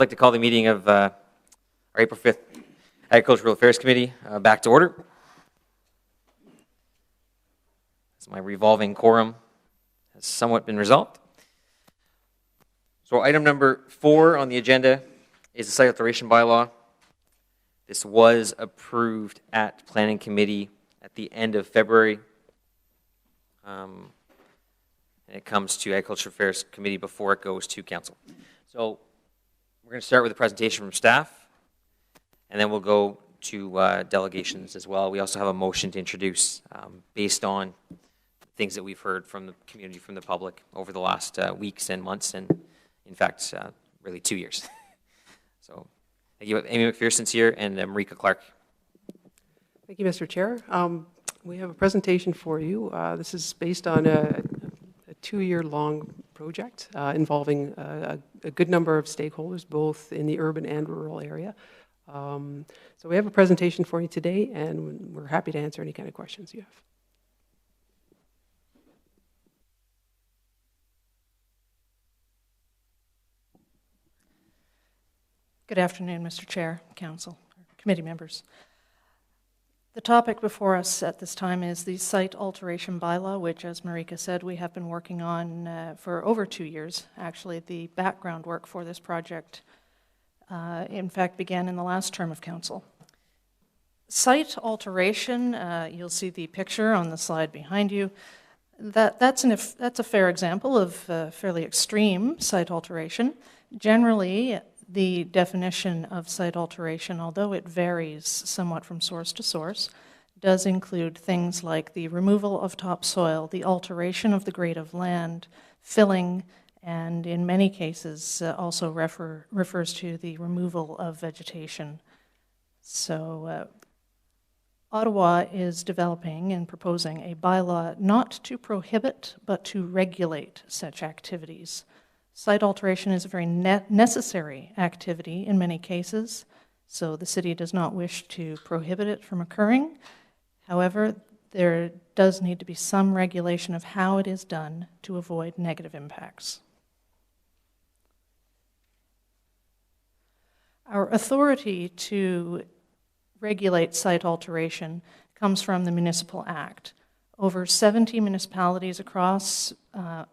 I'd like to call the meeting of our April 5th Agricultural Affairs Committee back to order. As my revolving quorum has somewhat been resolved. So item number 4 on the agenda is the site alteration bylaw. This was approved at Planning Committee at the end of February. And it comes to Agricultural Affairs Committee before it goes to Council. So we're going to start with a presentation from staff, and then we'll go to delegations as well. We also have a motion to introduce based on things that we've heard from the community, from the public over the last weeks and months, and in fact, really 2 years. So thank you. Amy McPherson's here, and Marika Clark. Thank you, Mr. Chair. We have a presentation for you. This is based on a 2-year-long project involving a good number of stakeholders, both in the urban and rural area. So we have a presentation for you today, and we're happy to answer any kind of questions you have. Good afternoon, Mr. Chair, Council, committee members. The topic before us at this time is the site alteration bylaw, which, as Marika said, we have been working on for over 2 years. Actually, the background work for this project, in fact, began in the last term of council. Site alteration, you'll see the picture on the slide behind you. That's a fair example of fairly extreme site alteration. Generally, the definition of site alteration, although it varies somewhat from source to source, does include things like the removal of topsoil, the alteration of the grade of land, filling, and in many cases also refers to the removal of vegetation. So Ottawa is developing and proposing a bylaw not to prohibit but to regulate such activities. Site alteration is a very necessary activity in many cases, so the city does not wish to prohibit it from occurring. However, there does need to be some regulation of how it is done to avoid negative impacts. Our authority to regulate site alteration comes from the Municipal Act. Over 70 municipalities across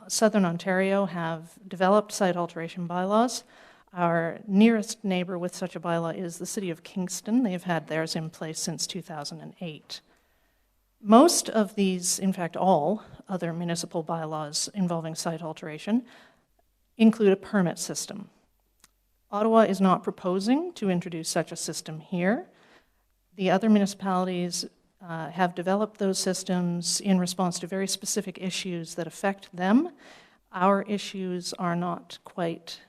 southern Ontario have developed site alteration bylaws. Our nearest neighbor with such a bylaw is the City of Kingston. They've had theirs in place since 2008. Most of these, in fact all other municipal bylaws involving site alteration, include a permit system. Ottawa is not proposing to introduce such a system here. The other municipalities have developed those systems in response to very specific issues that affect them. Our issues are not quite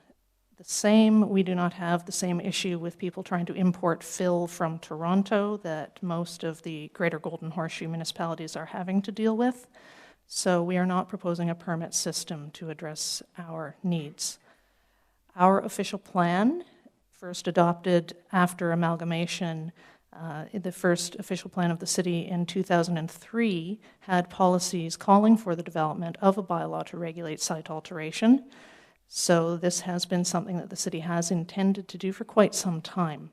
the same. We do not have the same issue with people trying to import fill from Toronto that most of the Greater Golden Horseshoe municipalities are having to deal with. So we are not proposing a permit system to address our needs. Our official plan, first adopted after amalgamation, the first official plan of the city in 2003 had policies calling for the development of a bylaw to regulate site alteration. So this has been something that the city has intended to do for quite some time.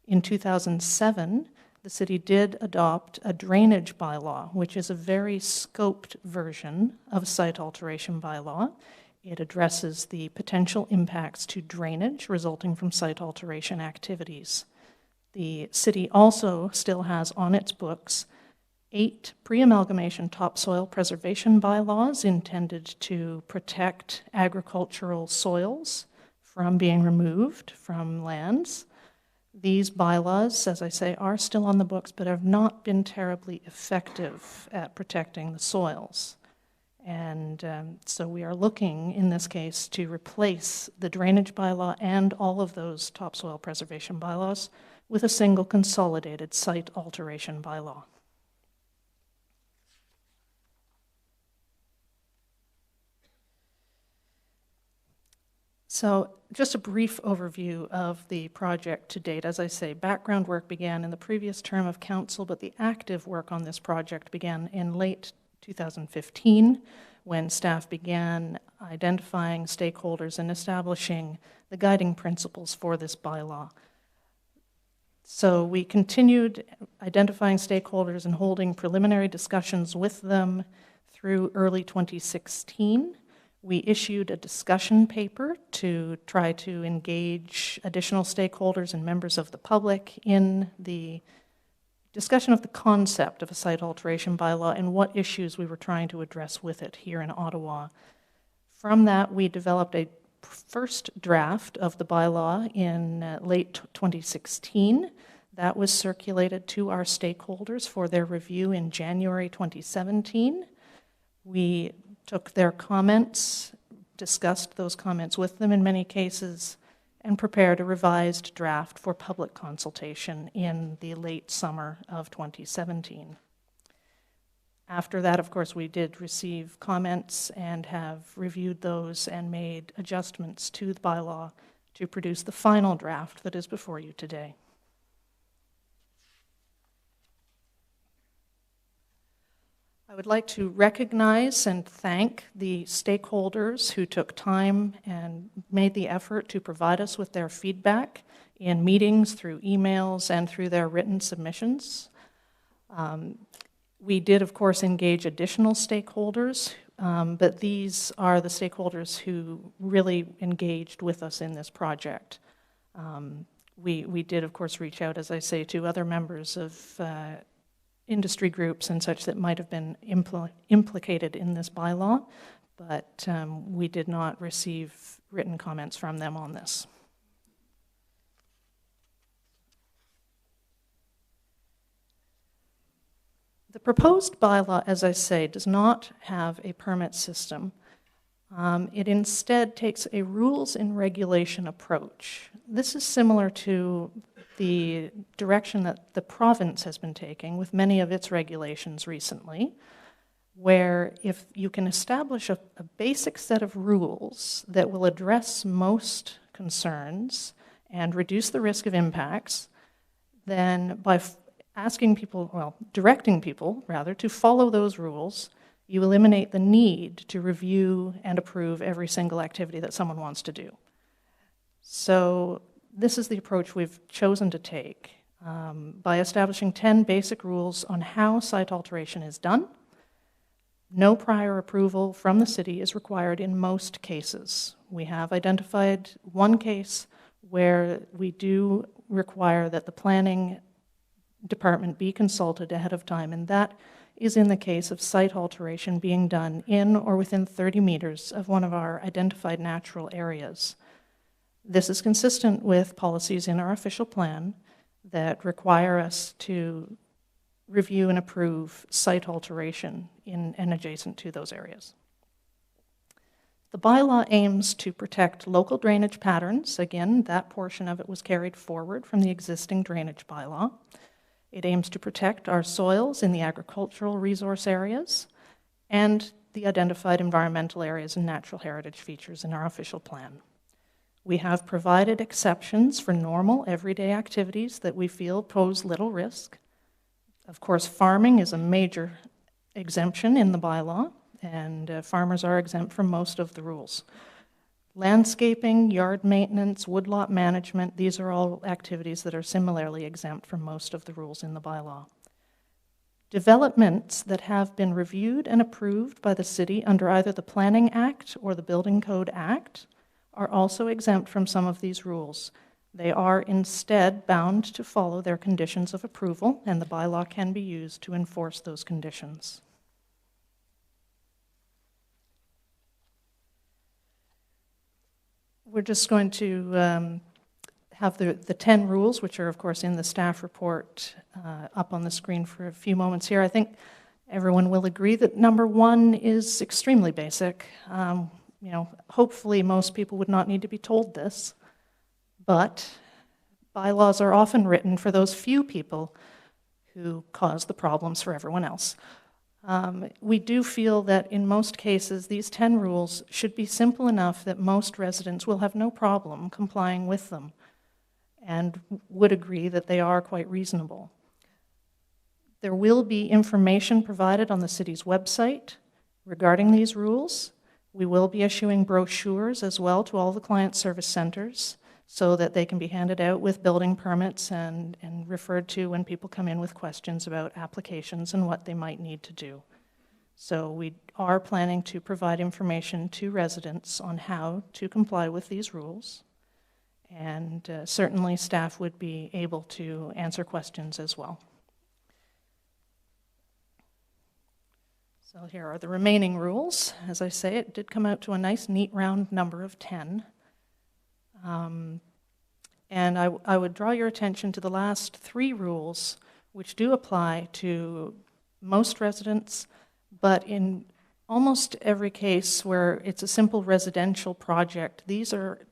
In 2007, the city did adopt a drainage bylaw, which is a very scoped version of a site alteration bylaw. It addresses the potential impacts to drainage resulting from site alteration activities. The city also still has on its books 8 pre-amalgamation topsoil preservation bylaws intended to protect agricultural soils from being removed from lands. These bylaws, as I say, are still on the books, but have not been terribly effective at protecting the soils. And so we are looking, in this case, to replace the drainage bylaw and all of those topsoil preservation bylaws with a single consolidated site alteration bylaw. So just a brief overview of the project to date. As I say, background work began in the previous term of council, but the active work on this project began in late 2015 when staff began identifying stakeholders and establishing the the guiding principles for this bylaw. So we continued identifying stakeholders and holding preliminary discussions with them through early 2016. We issued a discussion paper to try to engage additional stakeholders and members of the public in the discussion of the concept of a site alteration bylaw and what issues we were trying to address with it here in Ottawa. From that, we developed a first draft of the bylaw in late 2016. That was circulated to our stakeholders for their review in January 2017. We took their comments, discussed those comments with them in many cases, and prepared a revised draft for public consultation in the late summer of 2017. After that, of course, we did receive comments and have reviewed those and made adjustments to the bylaw to produce the final draft that is before you today. I would like to recognize and thank the stakeholders who took time and made the effort to provide us with their feedback in meetings, through emails, and through their written submissions. We did, of course, engage additional stakeholders, but these are the stakeholders who really engaged with us in this project. We did, of course, reach out, as I say, to other members of industry groups and such that might have been implicated in this bylaw, but we did not receive written comments from them on this. The proposed bylaw, as I say, does not have a permit system. It instead takes a rules and regulation approach. This is similar to the direction that the province has been taking with many of its regulations recently, where if you can establish a basic set of rules that will address most concerns and reduce the risk of impacts, then by asking people, well, directing people, rather, to follow those rules, you eliminate the need to review and approve every single activity that someone wants to do. So this is the approach we've chosen to take by establishing 10 basic rules on how site alteration is done. No prior approval from the city is required in most cases. We have identified one case where we do require that the planning department be consulted ahead of time, and that is in the case of site alteration being done in or within 30 meters of one of our identified natural areas. This is consistent with policies in our official plan that require us to review and approve site alteration in and adjacent to those areas. The bylaw aims to protect local drainage patterns. Again, that portion of it was carried forward from the existing drainage bylaw. It aims to protect our soils in the agricultural resource areas and the identified environmental areas and natural heritage features in our official plan. We have provided exceptions for normal, everyday activities that we feel pose little risk. Of course, farming is a major exemption in the bylaw, and farmers are exempt from most of the rules. Landscaping, yard maintenance, woodlot management, these are all activities that are similarly exempt from most of the rules in the bylaw. Developments that have been reviewed and approved by the city under either the Planning Act or the Building Code Act are also exempt from some of these rules. They are instead bound to follow their conditions of approval, and the bylaw can be used to enforce those conditions. We're just going to have the 10 rules, which are, of course, in the staff report up on the screen for a few moments here. I think everyone will agree that number 1 is extremely basic. Hopefully most people would not need to be told this, but bylaws are often written for those few people who cause the problems for everyone else. We do feel that in most cases, these 10 rules should be simple enough that most residents will have no problem complying with them and would agree that they are quite reasonable. There will be information provided on the city's website regarding these rules. We will be issuing brochures as well to all the client service centers so that they can be handed out with building permits and referred to when people come in with questions about applications and what they might need to do. So we are planning to provide information to residents on how to comply with these rules. And certainly staff would be able to answer questions as well. So here are the remaining rules. As I say, it did come out to a nice, neat, round number of 10. And I would draw your attention to the last 3 rules, which do apply to most residents, but in almost every case where it's a simple residential project, these are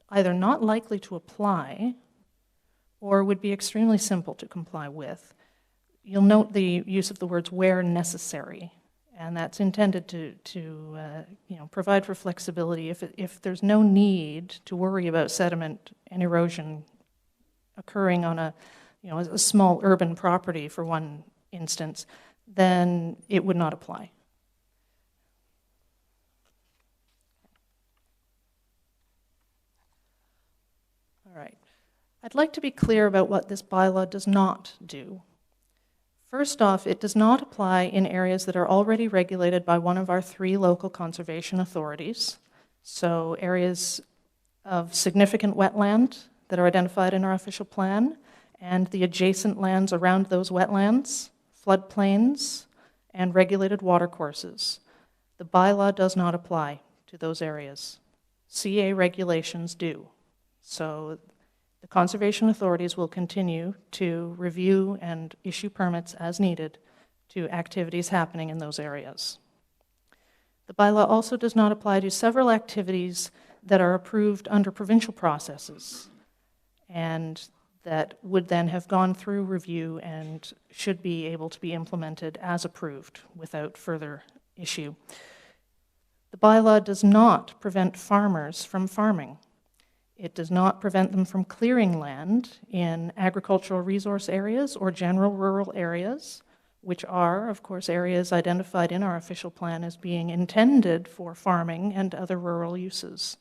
either not likely to apply or would be extremely simple to comply with. You'll note the use of the words where necessary, and that's intended to provide for flexibility. If there's no need to worry about sediment and erosion occurring on a small urban property, for one instance, then it would not apply. All right. I'd like to be clear about what this bylaw does not do. First off, it does not apply in areas that are already regulated by one of our 3 local conservation authorities. So areas of significant wetland that are identified in our official plan, and the adjacent lands around those wetlands, floodplains, and regulated watercourses. The bylaw does not apply to those areas. CA regulations do. So the conservation authorities will continue to review and issue permits as needed to activities happening in those areas. The bylaw also does not apply to several activities that are approved under provincial processes and that would then have gone through review and should be able to be implemented as approved without further issue. The bylaw does not prevent farmers from farming. It does not prevent them from clearing land in agricultural resource areas or general rural areas, which are, of course, areas identified in our official plan as being intended for farming and other rural uses.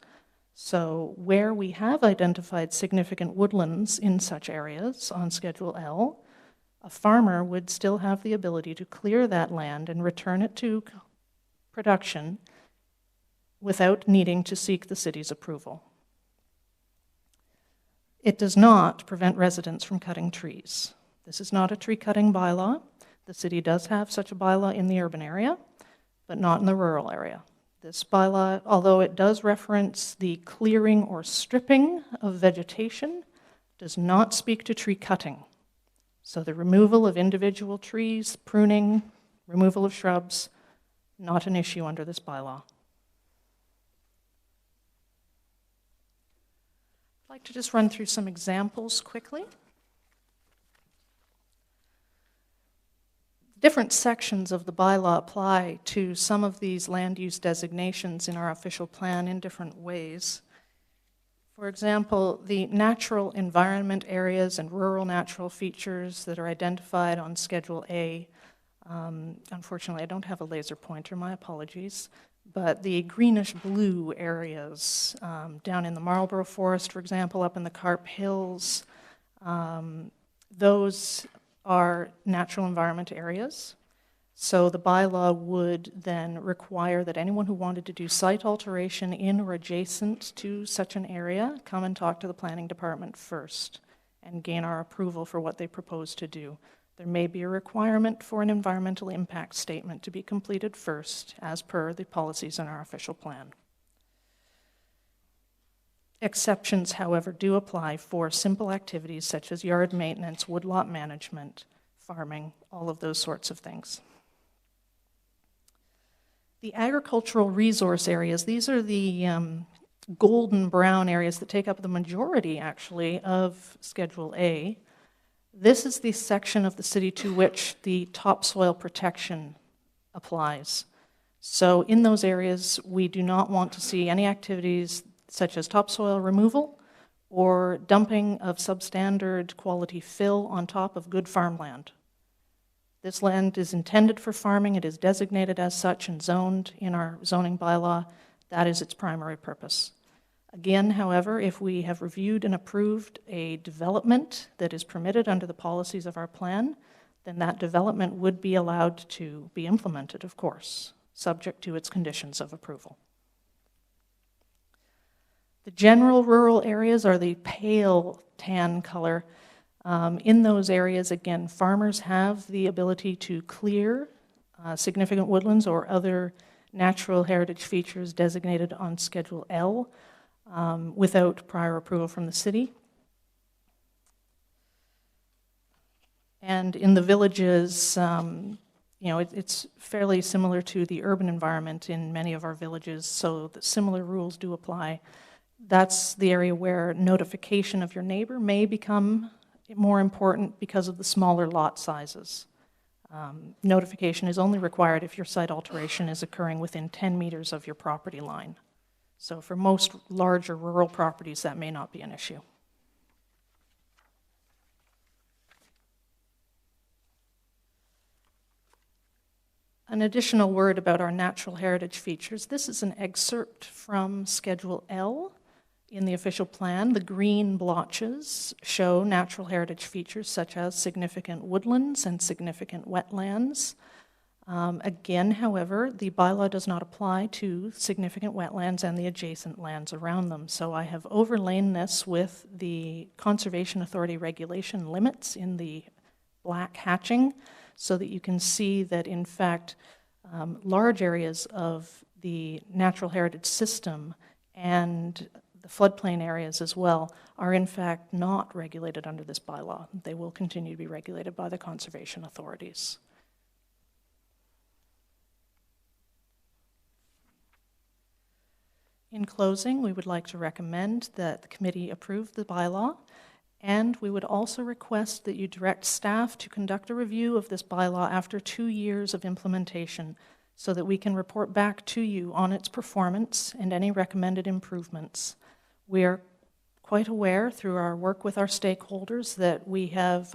So where we have identified significant woodlands in such areas on Schedule L, a farmer would still have the ability to clear that land and return it to production without needing to seek the city's approval. It does not prevent residents from cutting trees. This is not a tree cutting bylaw. The city does have such a bylaw in the urban area, but not in the rural area. This bylaw, although it does reference the clearing or stripping of vegetation, does not speak to tree cutting. So the removal of individual trees, pruning, removal of shrubs, not an issue under this bylaw. I'd like to just run through some examples quickly. Different sections of the bylaw apply to some of these land use designations in our official plan in different ways. For example, the natural environment areas and rural natural features that are identified on Schedule A. Unfortunately, I don't have a laser pointer, my apologies. But the greenish blue areas down in the Marlborough Forest, for example, up in the Carp Hills, those are natural environment areas. So the bylaw would then require that anyone who wanted to do site alteration in or adjacent to such an area come and talk to the planning department first and gain our approval for what they propose to do. There may be a requirement for an environmental impact statement to be completed first, as per the policies in our official plan. Exceptions, however, do apply for simple activities such as yard maintenance, woodlot management, farming, all of those sorts of things. The agricultural resource areas, these are the golden brown areas that take up the majority, actually, of Schedule A. This is the section of the city to which the topsoil protection applies. So in those areas, we do not want to see any activities such as topsoil removal or dumping of substandard quality fill on top of good farmland. This land is intended for farming. It is designated as such and zoned in our zoning bylaw. That is its primary purpose. Again, however, if we have reviewed and approved a development that is permitted under the policies of our plan, then that development would be allowed to be implemented, of course, subject to its conditions of approval. The general rural areas are the pale tan color. In those areas, again, farmers have the ability to clear significant woodlands or other natural heritage features designated on Schedule L without prior approval from the city. And in the villages, it's fairly similar to the urban environment in many of our villages, so the similar rules do apply. That's the area where notification of your neighbor may become more important because of the smaller lot sizes. Notification is only required if your site alteration is occurring within 10 meters of your property line. So for most larger rural properties, that may not be an issue. An additional word about our natural heritage features. This is an excerpt from Schedule L in the official plan. The green blotches show natural heritage features such as significant woodlands and significant wetlands. Again, however, the bylaw does not apply to significant wetlands and the adjacent lands around them. So I have overlain this with the Conservation Authority regulation limits in the black hatching, so that you can see that, in fact, large areas of the natural heritage system and the floodplain areas as well are, in fact, not regulated under this bylaw. They will continue to be regulated by the conservation authorities. In closing, we would like to recommend that the committee approve the bylaw. And we would also request that you direct staff to conduct a review of this bylaw after 2 years of implementation so that we can report back to you on its performance and any recommended improvements. We are quite aware through our work with our stakeholders that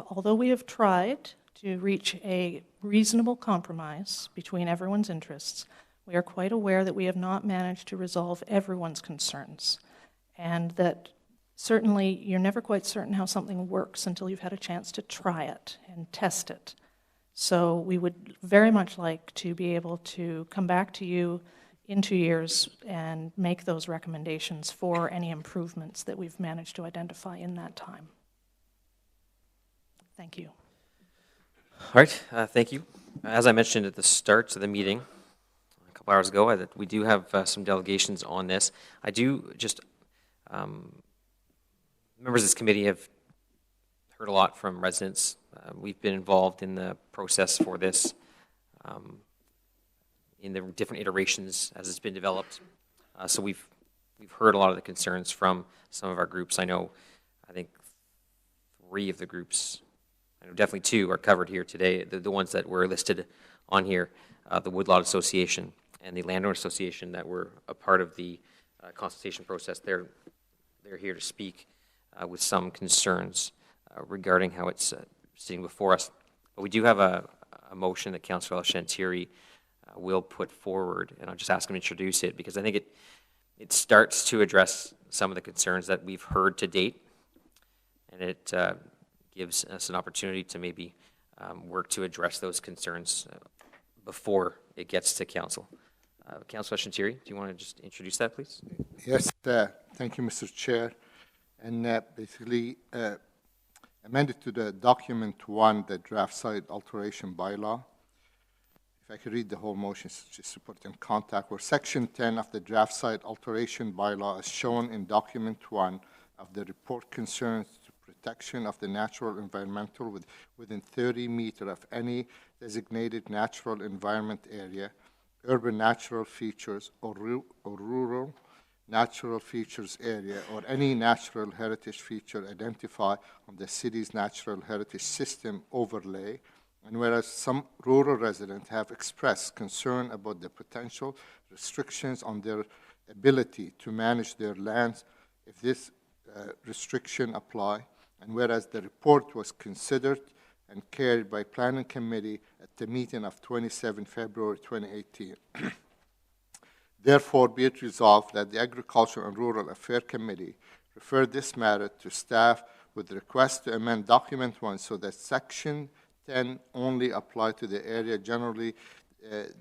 although we have tried to reach a reasonable compromise between everyone's interests, we are quite aware that we have not managed to resolve everyone's concerns, and that certainly, you're never quite certain how something works until you've had a chance to try it and test it. So we would very much like to be able to come back to you in 2 years and make those recommendations for any improvements that we've managed to identify in that time. Thank you. All right, thank you. As I mentioned at the start of the meeting a couple hours ago, we do have some delegations on this. I do just... members of this committee have heard a lot from residents. We've been involved in the process for this in the different iterations as it's been developed. So we've heard a lot of the concerns from some of our groups. I think 3 of the groups, definitely 2 are covered here today. The ones that were listed on here, the Woodlot Association and the Landowner Association that were a part of the consultation process. They're here to speak with some concerns regarding how it's sitting before us. But we do have a motion that Councillor Chantieri will put forward, and I'll just ask him to introduce it because I think it starts to address some of the concerns that we've heard to date, and it gives us an opportunity to maybe work to address those concerns before it gets to Council. Councillor Chantieri, do you want to just introduce that, please? Yes, thank you, Mr. Chair. And basically amended to the document 1, the draft site alteration bylaw. If I could read the whole motion, just to put it in context, where section 10 of the draft site alteration bylaw is shown in document 1 of the report concerns protection of the natural environmental within 30 meters of any designated natural environment area, urban natural features, or rural natural features area, or any natural heritage feature identified on the city's natural heritage system overlay. And whereas some rural residents have expressed concern about the potential restrictions on their ability to manage their lands if this restriction apply, and whereas the report was considered and carried by Planning Committee at the meeting of 27 February 2018. Therefore, be it resolved that the Agriculture and Rural Affairs Committee refer this matter to staff with request to amend Document 1 so that Section 10 only apply to the area generally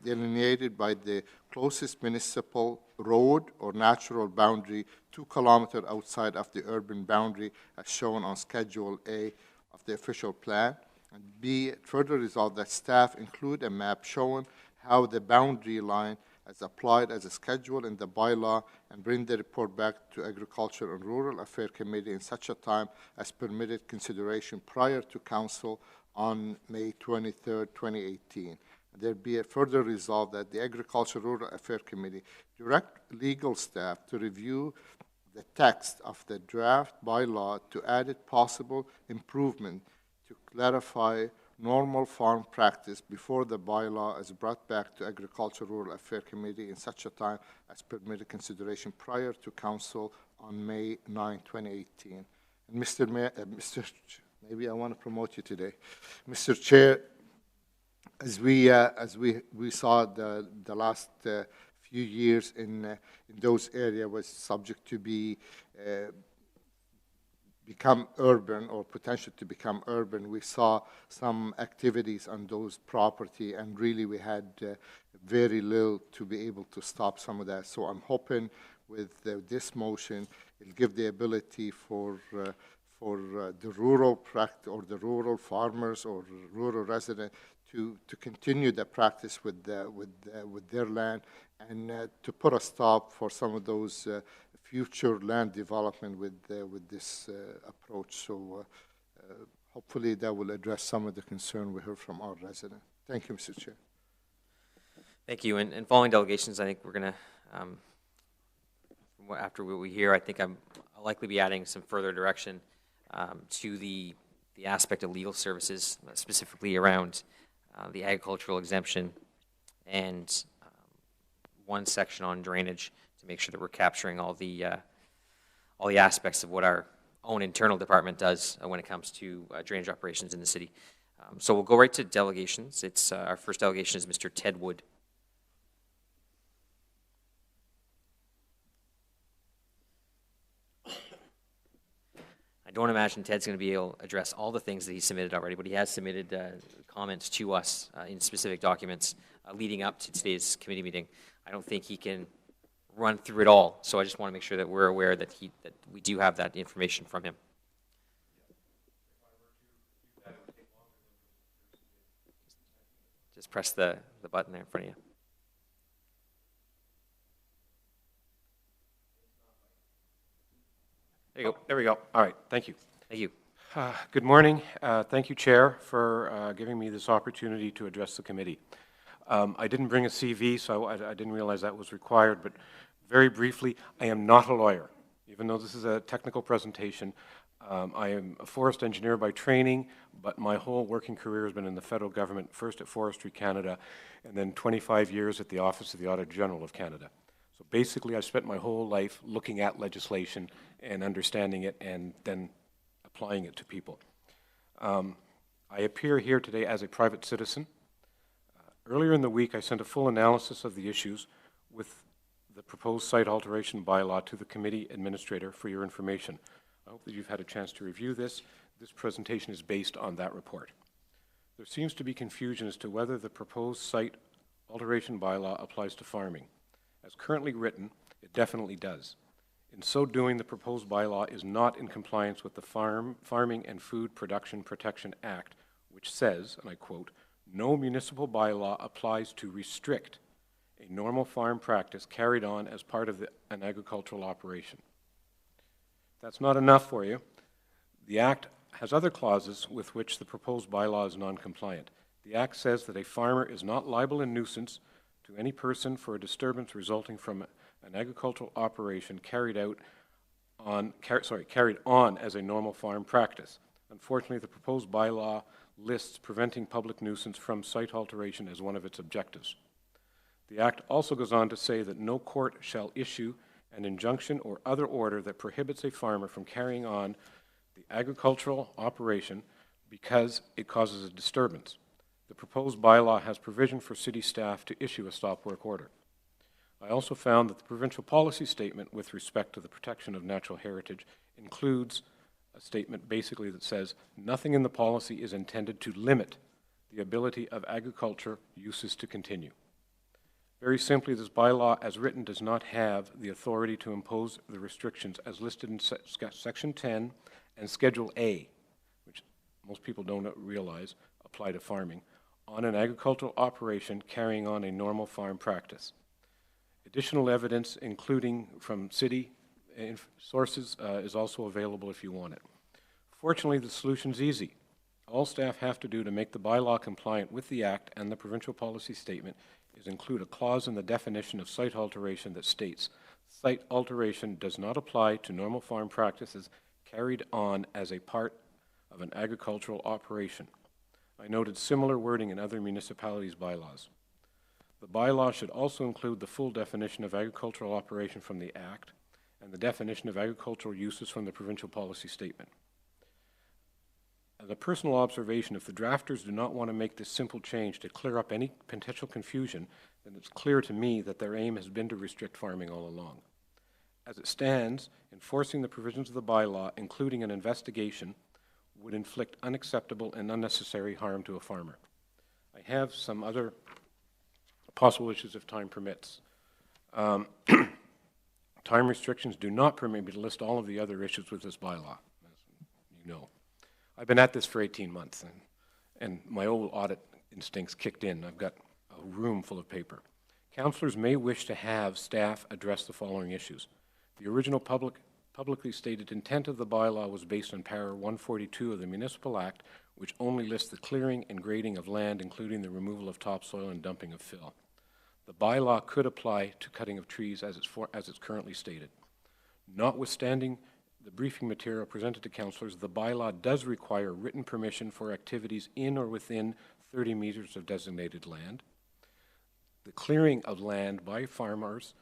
delineated by the closest municipal road or natural boundary 2 kilometers outside of the urban boundary as shown on Schedule A of the official plan. And be it further resolved that staff include a map showing how the boundary line is applied as a schedule in the bylaw and bring the report back to Agriculture and Rural Affairs Committee in such a time as permitted consideration prior to Council on May 23, 2018. There be a further resolve that the Agriculture Rural Affairs Committee direct legal staff to review the text of the draft bylaw to add it possible improvement to clarify normal farm practice before the bylaw is brought back to Agriculture Rural Affairs Committee in such a time as permitted consideration prior to Council on May 9, 2018. And Mr. Mayor, maybe I want to promote you today. Mr. Chair, as we saw the last few years in those areas was subject to become urban or potential to become urban. We saw some activities on those property, and really we had very little to be able to stop some of that. So I'm hoping with this motion, it'll give the ability for the rural practice or the rural farmers or rural residents to continue the practice with their land and to put a stop for some of those future land development with this approach. So hopefully that will address some of the concern we heard from our residents. Thank you, Mr. Chair. Thank you. And following delegations, I think we're going to, after what we hear, I think I'll likely be adding some further direction to the aspect of legal services, specifically around the agricultural exemption and one section on drainage to make sure that we're capturing all the aspects of what our own internal department does when it comes to drainage operations in the city. So we'll go right to delegations. It's our first delegation is Mr. Ted Wood. I don't imagine Ted's going to be able to address all the things that he submitted already, but he has submitted comments to us in specific documents leading up to today's committee meeting. I don't think he can run through it all, so I just want to make sure that we're aware that we do have that information from him. Just press the button there in front of you. There you go. There we go. All right. Thank you. Thank you. Good morning. Thank you, Chair, for giving me this opportunity to address the committee. I didn't bring a CV, so I didn't realize that was required, but very briefly, I am not a lawyer. Even though this is a technical presentation, I am a forest engineer by training, but my whole working career has been in the federal government, first at Forestry Canada, and then 25 years at the Office of the Auditor General of Canada. So basically, I've spent my whole life looking at legislation and understanding it and then applying it to people. I appear here today as a private citizen. Earlier in the week, I sent a full analysis of the issues with the proposed site alteration bylaw to the committee administrator for your information. I hope that you've had a chance to review this. This presentation is based on that report. There seems to be confusion as to whether the proposed site alteration bylaw applies to farming. As currently written, it definitely does. In so doing, the proposed bylaw is not in compliance with the Farming and Food Production Protection Act, which says, and I quote, "No municipal bylaw applies to restrict a normal farm practice carried on as part of an agricultural operation." That's not enough for you. The Act has other clauses with which the proposed bylaw is non-compliant. The Act says that a farmer is not liable in nuisance to any person for a disturbance resulting from an agricultural operation carried on as a normal farm practice. Unfortunately, the proposed bylaw lists preventing public nuisance from site alteration as one of its objectives. The Act also goes on to say that no court shall issue an injunction or other order that prohibits a farmer from carrying on the agricultural operation because it causes a disturbance. The proposed bylaw has provision for city staff to issue a stop work order. I also found that the provincial policy statement with respect to the protection of natural heritage includes a statement basically that says nothing in the policy is intended to limit the ability of agriculture uses to continue. Very simply, this bylaw as written does not have the authority to impose the restrictions as listed in Section 10 and Schedule A, which most people don't realize apply to farming, on an agricultural operation carrying on a normal farm practice. Additional evidence, including from city sources, is also available if you want it. Fortunately, the solution's easy. All staff have to do to make the bylaw compliant with the Act and the provincial policy statement is include a clause in the definition of site alteration that states, site alteration does not apply to normal farm practices carried on as a part of an agricultural operation. I noted similar wording in other municipalities' bylaws. The bylaw should also include the full definition of agricultural operation from the Act and the definition of agricultural uses from the provincial policy statement. As a personal observation, if the drafters do not want to make this simple change to clear up any potential confusion, then it's clear to me that their aim has been to restrict farming all along. As it stands, enforcing the provisions of the bylaw, including an investigation, would inflict unacceptable and unnecessary harm to a farmer. I have some other possible issues if time permits. Time restrictions do not permit me to list all of the other issues with this bylaw, as you know. I've been at this for 18 months, and my old audit instincts kicked in. I've got a room full of paper. Councillors may wish to have staff address the following issues. The original publicly stated intent of the bylaw was based on Para 142 of the Municipal Act, which only lists the clearing and grading of land, including the removal of topsoil and dumping of fill. The bylaw could apply to cutting of trees as it's currently stated. Notwithstanding the briefing material presented to councillors, the bylaw does require written permission for activities in or within 30 meters of designated land. The clearing of land by farmers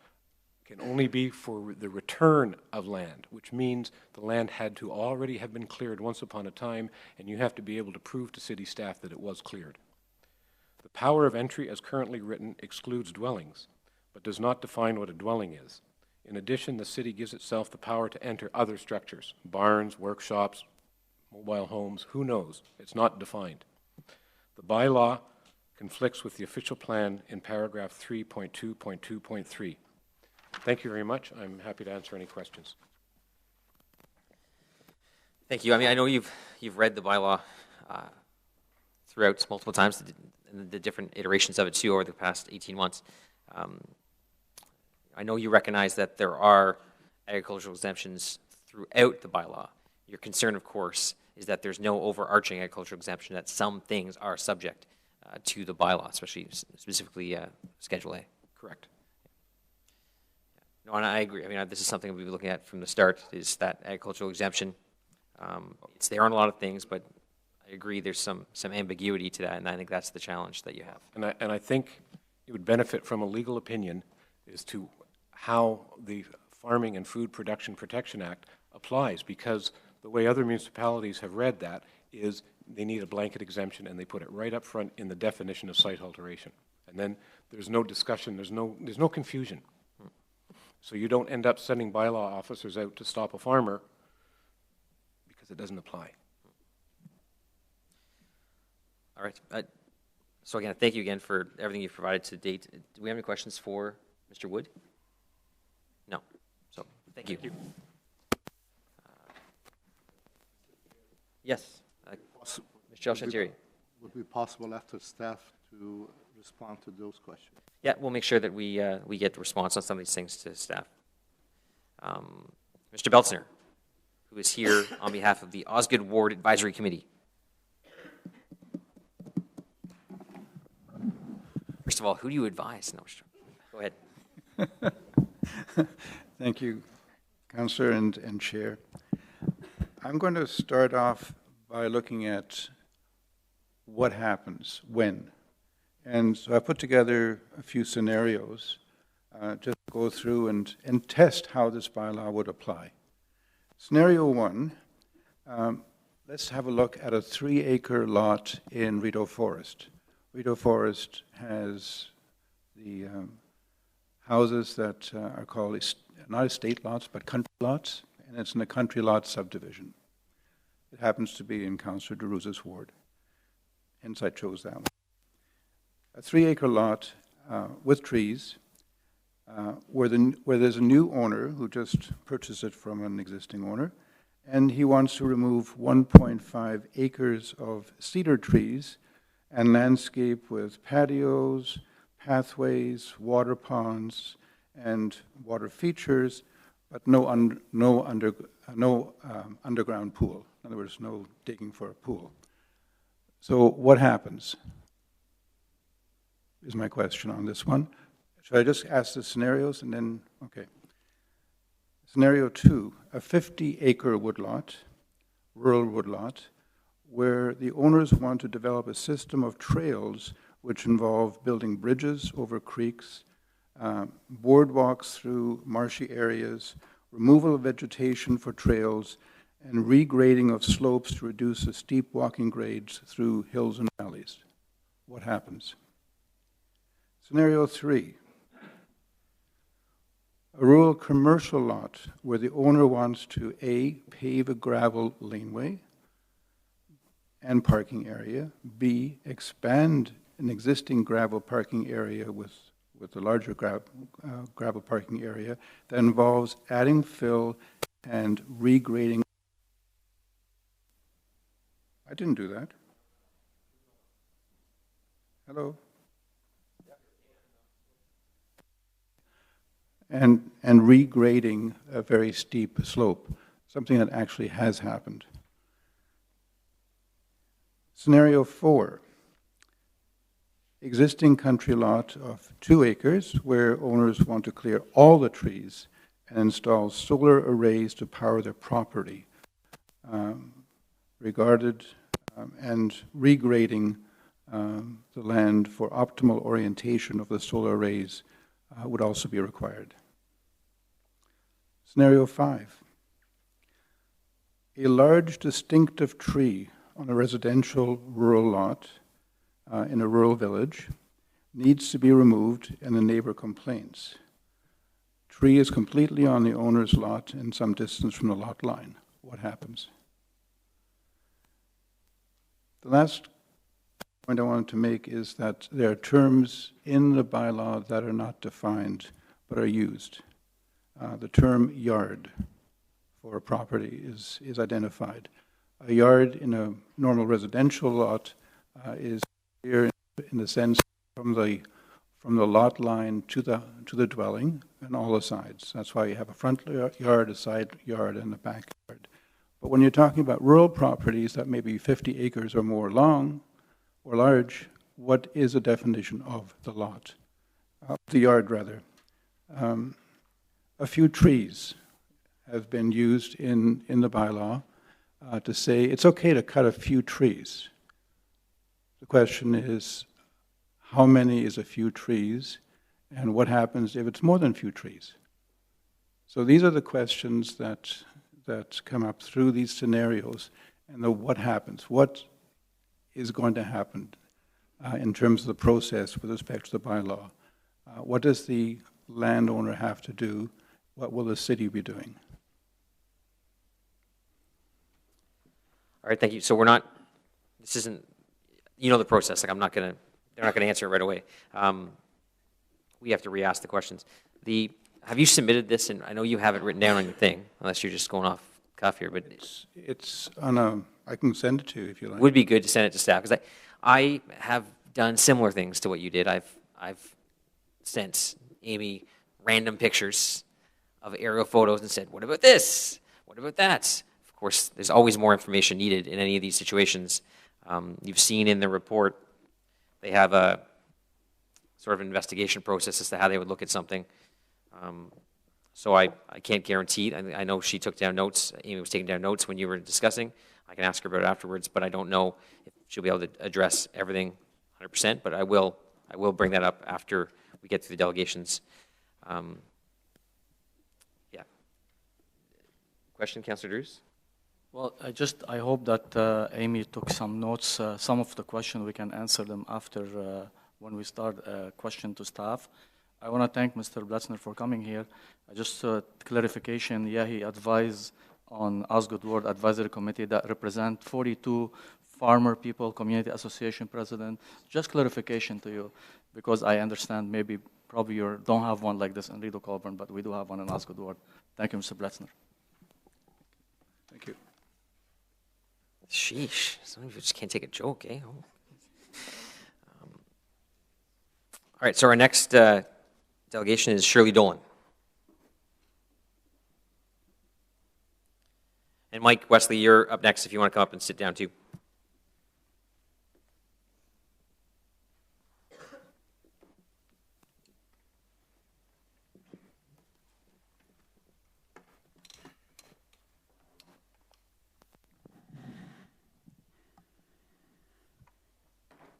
can only be for the return of land, which means the land had to already have been cleared once upon a time, and you have to be able to prove to city staff that it was cleared. The power of entry as currently written excludes dwellings, but does not define what a dwelling is. In addition, the city gives itself the power to enter other structures, barns, workshops, mobile homes, who knows? It's not defined. The bylaw conflicts with the official plan in paragraph 3.2.2.3. Thank you very much. I'm happy to answer any questions. Thank you. I mean, I know you've read the bylaw throughout multiple times, the different iterations of it too over the past 18 months. I know you recognize that there are agricultural exemptions throughout the bylaw. Your concern, of course, is that there's no overarching agricultural exemption, that some things are subject to the bylaw, especially specifically Schedule A. Correct. No, and I agree. I mean, this is something we've been looking at from the start, is that agricultural exemption. It's there on a lot of things, but I agree there's some ambiguity to that, and I think that's the challenge that you have. And I think it would benefit from a legal opinion as to how the Farming and Food Production Protection Act applies, because the way other municipalities have read that is they need a blanket exemption, and they put it right up front in the definition of site alteration. And then there's no discussion, there's no confusion. So you don't end up sending bylaw officers out to stop a farmer because it doesn't apply. All right. So again, thank you again for everything you've provided to date. Do we have any questions for Mr. Wood? No. So thank you. Yes. Mr. Chalchantiri. Would it be possible after staff to respond to those questions? Yeah, we'll make sure that we get the response on some of these things to staff. Mr. Beltzner, who is here on behalf of the Osgood Ward Advisory Committee. First of all, who do you advise? No, go ahead. Thank you, Councillor and Chair. I'm going to start off by looking at what happens when. And so I put together a few scenarios just to go through and test how this bylaw would apply. Scenario one, let's have a look at a 3-acre lot in Rideau Forest. Rideau Forest has the houses that are called, not estate lots, but country lots, and it's in a country lot subdivision. It happens to be in Councillor DeRuza's ward, hence I chose that one. A 3-acre lot with trees, where there's a new owner who just purchased it from an existing owner, and he wants to remove 1.5 acres of cedar trees and landscape with patios, pathways, water ponds, and water features, but no underground pool. In other words, no digging for a pool. So what happens, is my question on this one. Should I just ask the scenarios and then, okay. Scenario 2, a 50-acre woodlot, rural woodlot, where the owners want to develop a system of trails which involve building bridges over creeks, boardwalks through marshy areas, removal of vegetation for trails, and regrading of slopes to reduce the steep walking grades through hills and valleys. What happens? Scenario 3, a rural commercial lot where the owner wants to A, pave a gravel laneway and parking area, B, expand an existing gravel parking area with a larger gravel parking area that involves adding fill and regrading. I didn't do that. Hello? And regrading a very steep slope, something that actually has happened. Scenario 4, existing country lot of 2 acres where owners want to clear all the trees and install solar arrays to power their property, and regrading the land for optimal orientation of the solar arrays would also be required. Scenario 5, a large distinctive tree on a residential rural lot in a rural village needs to be removed and the neighbor complains. Tree is completely on the owner's lot and some distance from the lot line. What happens? The last point I wanted to make is that there are terms in the bylaw that are not defined but are used. The term yard for a property is identified. A yard in a normal residential lot is clear in the sense from the lot line to the dwelling and all the sides. That's why you have a front yard, a side yard, and a back yard. But when you're talking about rural properties that may be 50 acres or more long or large, what is the definition of the lot? The yard, rather. A few trees have been used in the bylaw to say it's okay to cut a few trees. The question is, how many is a few trees, and what happens if it's more than a few trees? So these are the questions that come up through these scenarios, and what happens, what is going to happen in terms of the process with respect to the bylaw. What does the landowner have to do? What will the city be doing? All right, thank you. So this isn't, you know the process, like they're not gonna answer it right away. We have to re-ask the questions. Have you submitted this, and I know you have it written down on your thing, unless you're just going off cuff here, but. It's on I can send it to you if you like. It would be good to send it to staff, because I have done similar things to what you did. I've sent Amy random pictures of aerial photos and said, what about this? What about that? Of course, there's always more information needed in any of these situations. You've seen in the report, they have a sort of investigation process as to how they would look at something. So I can't guarantee. I know she took down notes. Amy was taking down notes when you were discussing. I can ask her about it afterwards, but I don't know if she'll be able to address everything 100%, but I will bring that up after we get through the delegations. Yeah. Question, Councillor Drews? Well, I hope that Amy took some notes. Some of the questions we can answer them after when we start question to staff. I want to thank Mr. Blatzner for coming here. Just clarification, yeah, he advised on Osgood Ward Advisory Committee that represent 42 farmer people, community association president. Just clarification to you, because I understand maybe probably you don't have one like this in Rideau Colburn, but we do have one in Osgood Ward. Thank you, Mr. Blatzner. Thank you. Sheesh, some of you just can't take a joke, eh? Oh. All right, so our next delegation is Shirley Dolan. And Mike Wesley, you're up next if you want to come up and sit down too.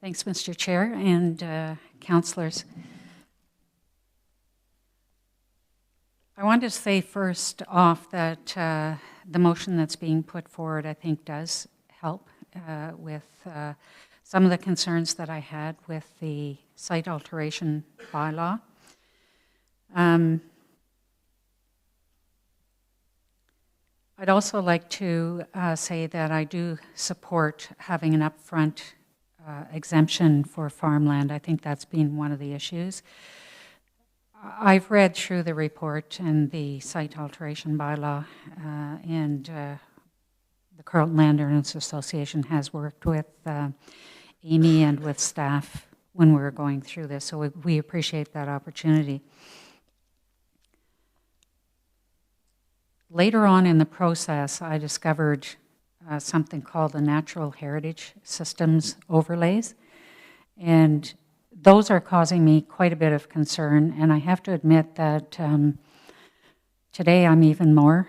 Thanks, Mr. Chair and councillors. I wanted to say first off that the motion that's being put forward, I think, does help with some of the concerns that I had with the site alteration bylaw. I'd also like to say that I do support having an upfront exemption for farmland. I think that's been one of the issues. I've read through the report and the site alteration bylaw, and the Carleton Landowners Association has worked with Amy and with staff when we were going through this, so we appreciate that opportunity. Later on in the process, I discovered something called the Natural Heritage Systems Overlays, and those are causing me quite a bit of concern, and I have to admit that today I'm even more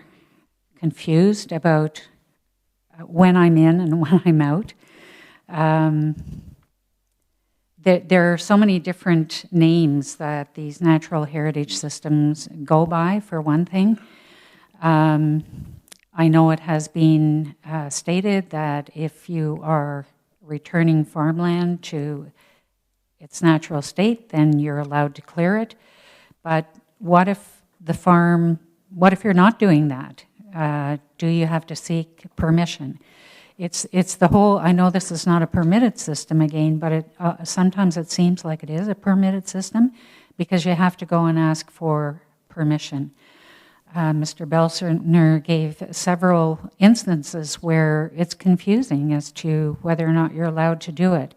confused about when I'm in and when I'm out. There are so many different names that these natural heritage systems go by, for one thing. I know it has been stated that if you are returning farmland to its natural state, then you're allowed to clear it. But what if you're not doing that? Do you have to seek permission? It's the whole, I know this is not a permitted system again, but sometimes it seems like it is a permitted system because you have to go and ask for permission. Mr. Belserner gave several instances where it's confusing as to whether or not you're allowed to do it.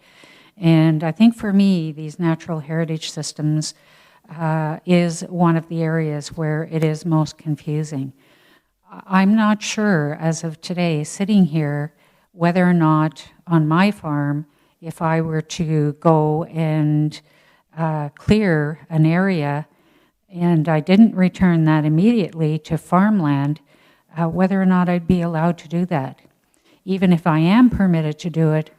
And I think for me, these natural heritage systems is one of the areas where it is most confusing. I'm not sure, as of today, sitting here, whether or not on my farm, if I were to go and clear an area and I didn't return that immediately to farmland, whether or not I'd be allowed to do that. Even if I am permitted to do it,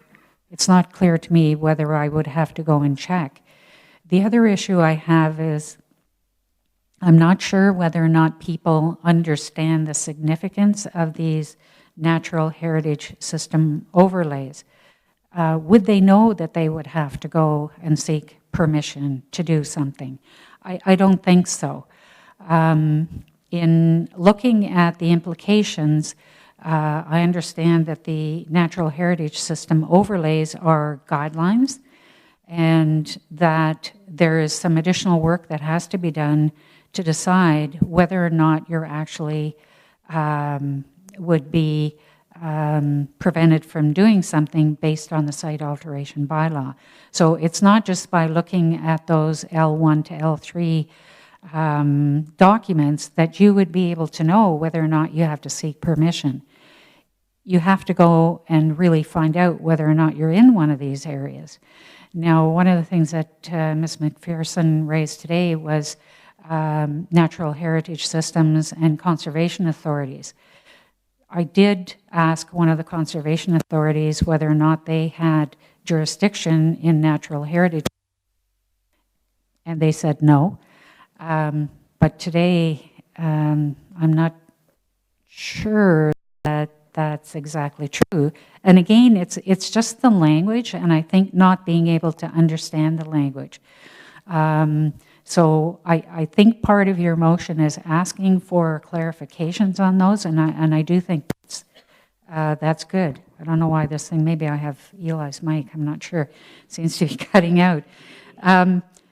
it's not clear to me whether I would have to go and check. The other issue I have is I'm not sure whether or not people understand the significance of these natural heritage system overlays. Would they know that they would have to go and seek permission to do something? I don't think so. In looking at the implications, I understand that the natural heritage system overlays are guidelines and that there is some additional work that has to be done to decide whether or not you're actually would be prevented from doing something based on the site alteration bylaw. So it's not just by looking at those L1 to L3 documents that you would be able to know whether or not you have to seek permission. You have to go and really find out whether or not you're in one of these areas. Now, one of the things that Ms. McPherson raised today was natural heritage systems and conservation authorities. I did ask one of the conservation authorities whether or not they had jurisdiction in natural heritage, and they said no. But today, I'm not sure that that's exactly true. And again, it's just the language, and I think not being able to understand the language. So I think part of your motion is asking for clarifications on those, and I do think that's good. I don't know why this thing, maybe I have Eli's mic, I'm not sure. It seems to be cutting out.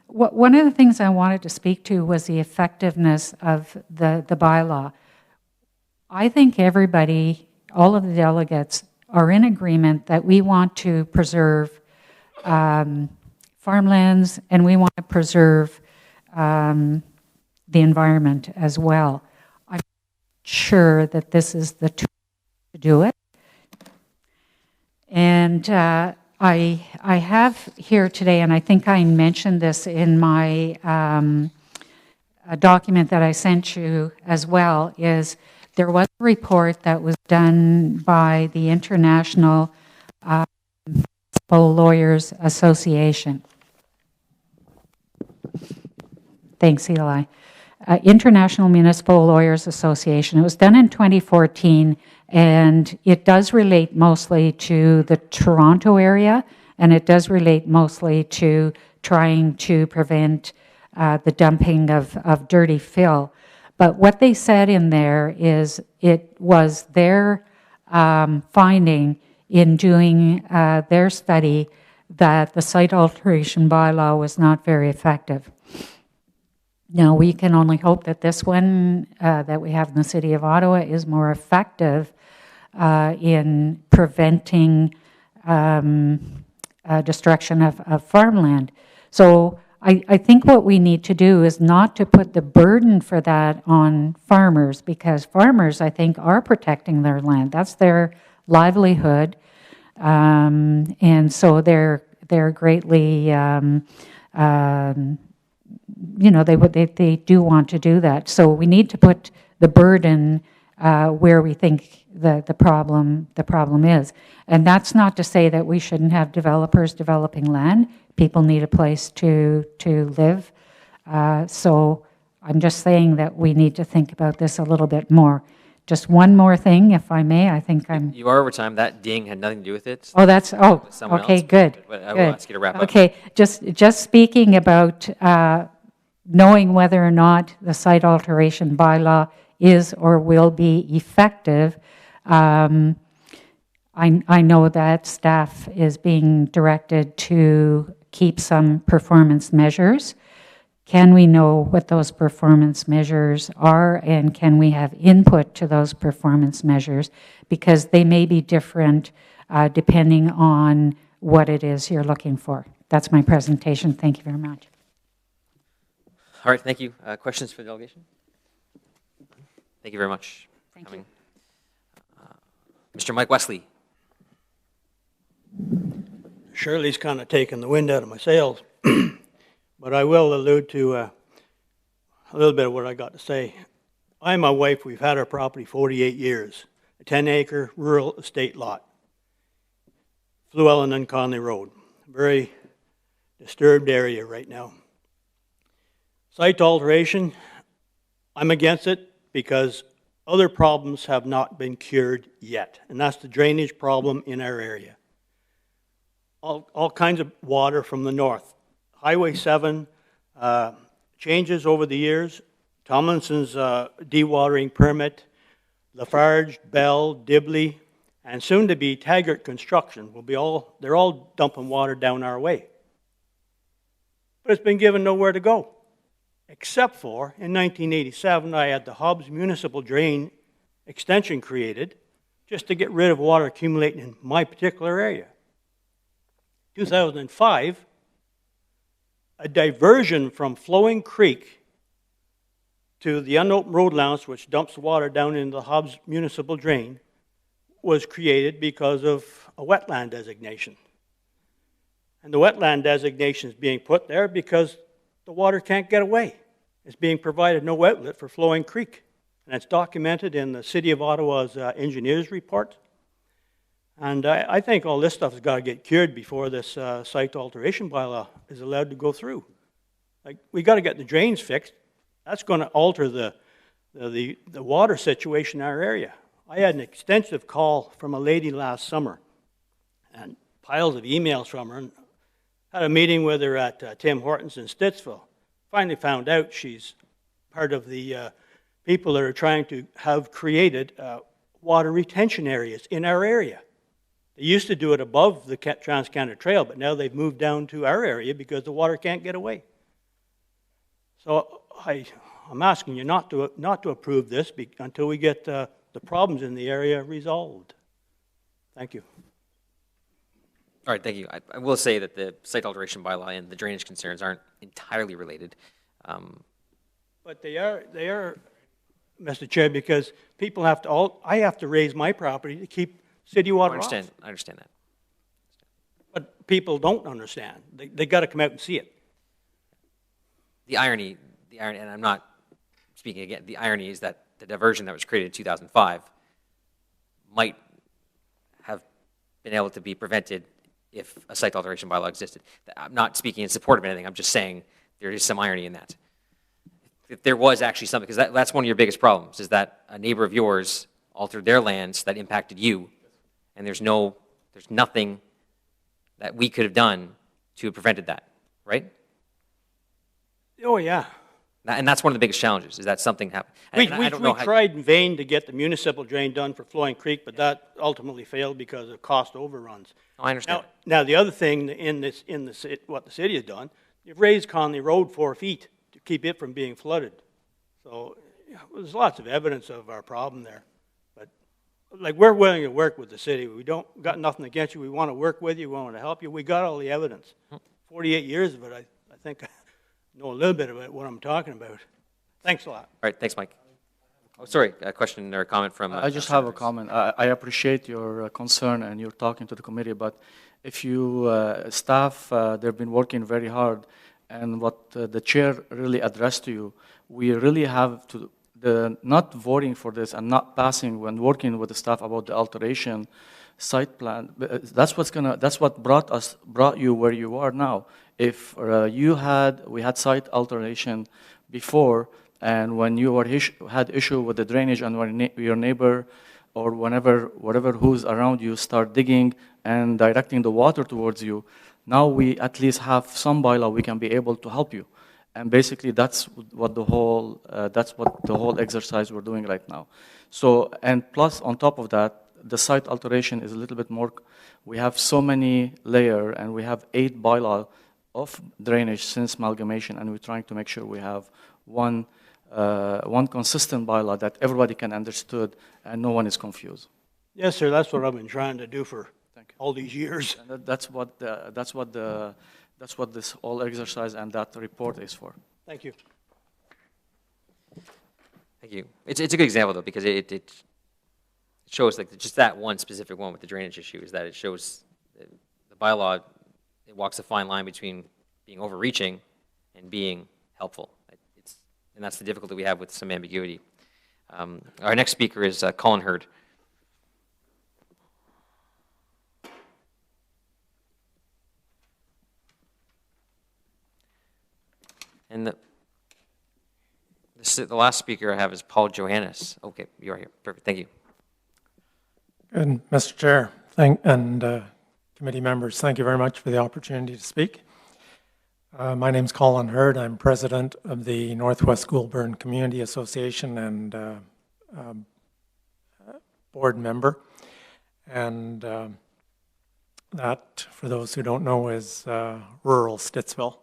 One of the things I wanted to speak to was the effectiveness of the bylaw. I think everybody, all of the delegates, are in agreement that we want to preserve farmlands and we want to preserve the environment as well. I'm sure that this is the tool to do it. And I have here today, and I think I mentioned this in my document that I sent you as well, is there was a report that was done by the International Lawyers Association. Thanks, Eli. International Municipal Lawyers Association. It was done in 2014, and it does relate mostly to the Toronto area, and it does relate mostly to trying to prevent the dumping of dirty fill. But what they said in there is it was their finding in doing their study that the site alteration bylaw was not very effective. Now, we can only hope that this one that we have in the City of Ottawa is more effective in preventing destruction of farmland. So I think what we need to do is not to put the burden for that on farmers, because farmers, I think, are protecting their land. That's their livelihood, and so they're greatly, you know, they do want to do that. So we need to put the burden where we think the problem is, and that's not to say that we shouldn't have developers developing land. People need a place to live. So I'm just saying that we need to think about this a little bit more. Just one more thing, if I may. I think I'm... You are over time. That ding had nothing to do with it. Oh, that's... Oh, okay, good. But I will ask you to wrap up. Okay, just speaking about knowing whether or not the site alteration bylaw is or will be effective, I know that staff is being directed to keep some performance measures. Can we know what those performance measures are, and can we have input to those performance measures? Because they may be different depending on what it is you're looking for. That's my presentation. Thank you very much. All right, thank you. Questions for the delegation? Thank you very much for coming. Mr. Mike Wesley. Shirley's kind of taken the wind out of my sails, but I will allude to a little bit of what I got to say. I and my wife, we've had our property 48 years, a 10-acre rural estate lot, Fluellen and Conley Road, very disturbed area right now. Site alteration, I'm against it because other problems have not been cured yet, and that's the drainage problem in our area. All kinds of water from the north. Highway 7 changes over the years. Tomlinson's dewatering permit, Lafarge, Bell, Dibley, and soon to be Taggart Construction they're all dumping water down our way. But it's been given nowhere to go. Except for, in 1987, I had the Hobbs Municipal Drain extension created just to get rid of water accumulating in my particular area. 2005, a diversion from Flowing Creek to the unopened road lounge, which dumps water down into the Hobbs Municipal Drain, was created because of a wetland designation. And the wetland designation is being put there because the water can't get away. It's being provided no outlet for Flowing Creek. And it's documented in the City of Ottawa's engineer's report. And I think all this stuff has got to get cured before this site alteration bylaw is allowed to go through. Like, we got to get the drains fixed. That's going to alter the water situation in our area. I had an extensive call from a lady last summer and piles of emails from her, and had a meeting with her at Tim Hortons in Stittsville. Finally found out she's part of the people that are trying to have created water retention areas in our area. They used to do it above the Trans-Canada Trail, but now they've moved down to our area because the water can't get away. So I'm asking you not to approve this until we get the problems in the area resolved. Thank you. All right, thank you. I will say that the site alteration bylaw and the drainage concerns aren't entirely related. But they are, Mr. Chair, because people have to, I have to raise my property to keep city water off. I understand that. But people don't understand. They got to come out and see it. The irony, and I'm not speaking again, the irony is that the diversion that was created in 2005 might have been able to be prevented if a site alteration bylaw existed. I'm not speaking in support of anything, I'm just saying there is some irony in that. If there was actually something, because that's one of your biggest problems, is that a neighbor of yours altered their lands that impacted you, and there's nothing that we could have done to have prevented that, right? Oh, yeah. And that's one of the biggest challenges, is that something happened. We tried in vain to get the municipal drain done for Flowing Creek, but that ultimately failed because of cost overruns. Oh, I understand. Now the other thing what the city has done, you've raised Conley Road 4 feet to keep it from being flooded. So there's lots of evidence of our problem there. But like, we're willing to work with the city. We don't got nothing against you. We want to work with you. We want to help you. We got all the evidence. 48 years of it, I think I know a little bit about what I'm talking about. Thanks a lot. All right, thanks, Mike. Oh, sorry, a question or a comment from... I just have a comment. I appreciate your concern and you're talking to the committee, but if you staff, they've been working very hard, and what the chair really addressed to you, we really have to, not voting for this and not passing when working with the staff about the alteration site plan, that's what brought you where you are now. If we had site alteration before, and when you had issue with the drainage and when your neighbor or whatever who's around you start digging and directing the water towards you, now we at least have some bylaw we can be able to help you. And basically that's what the whole exercise we're doing right now. So, and plus on top of that, the site alteration is a little bit more, we have so many layers and we have 8 bylaw of drainage since amalgamation, and we're trying to make sure we have one consistent bylaw that everybody can understood and no one is confused. Yes, sir. That's what I've been trying to do for all these years. And that's what this whole exercise and that report is for. Thank you. Thank you. It's a good example, though, because it shows, like, just that one specific one with the drainage issue, is that it shows the bylaw, it walks a fine line between being overreaching and being helpful. And that's the difficulty we have with some ambiguity. Our next speaker is Colin Heard. And the last speaker I have is Paul Johannes. Okay, you are here. Perfect. Thank you. Good, Mr. Chair, and committee members, thank you very much for the opportunity to speak. My name is Colin Heard. I'm president of the Northwest Goulburn Community Association and board member. And that, for those who don't know, is rural Stittsville.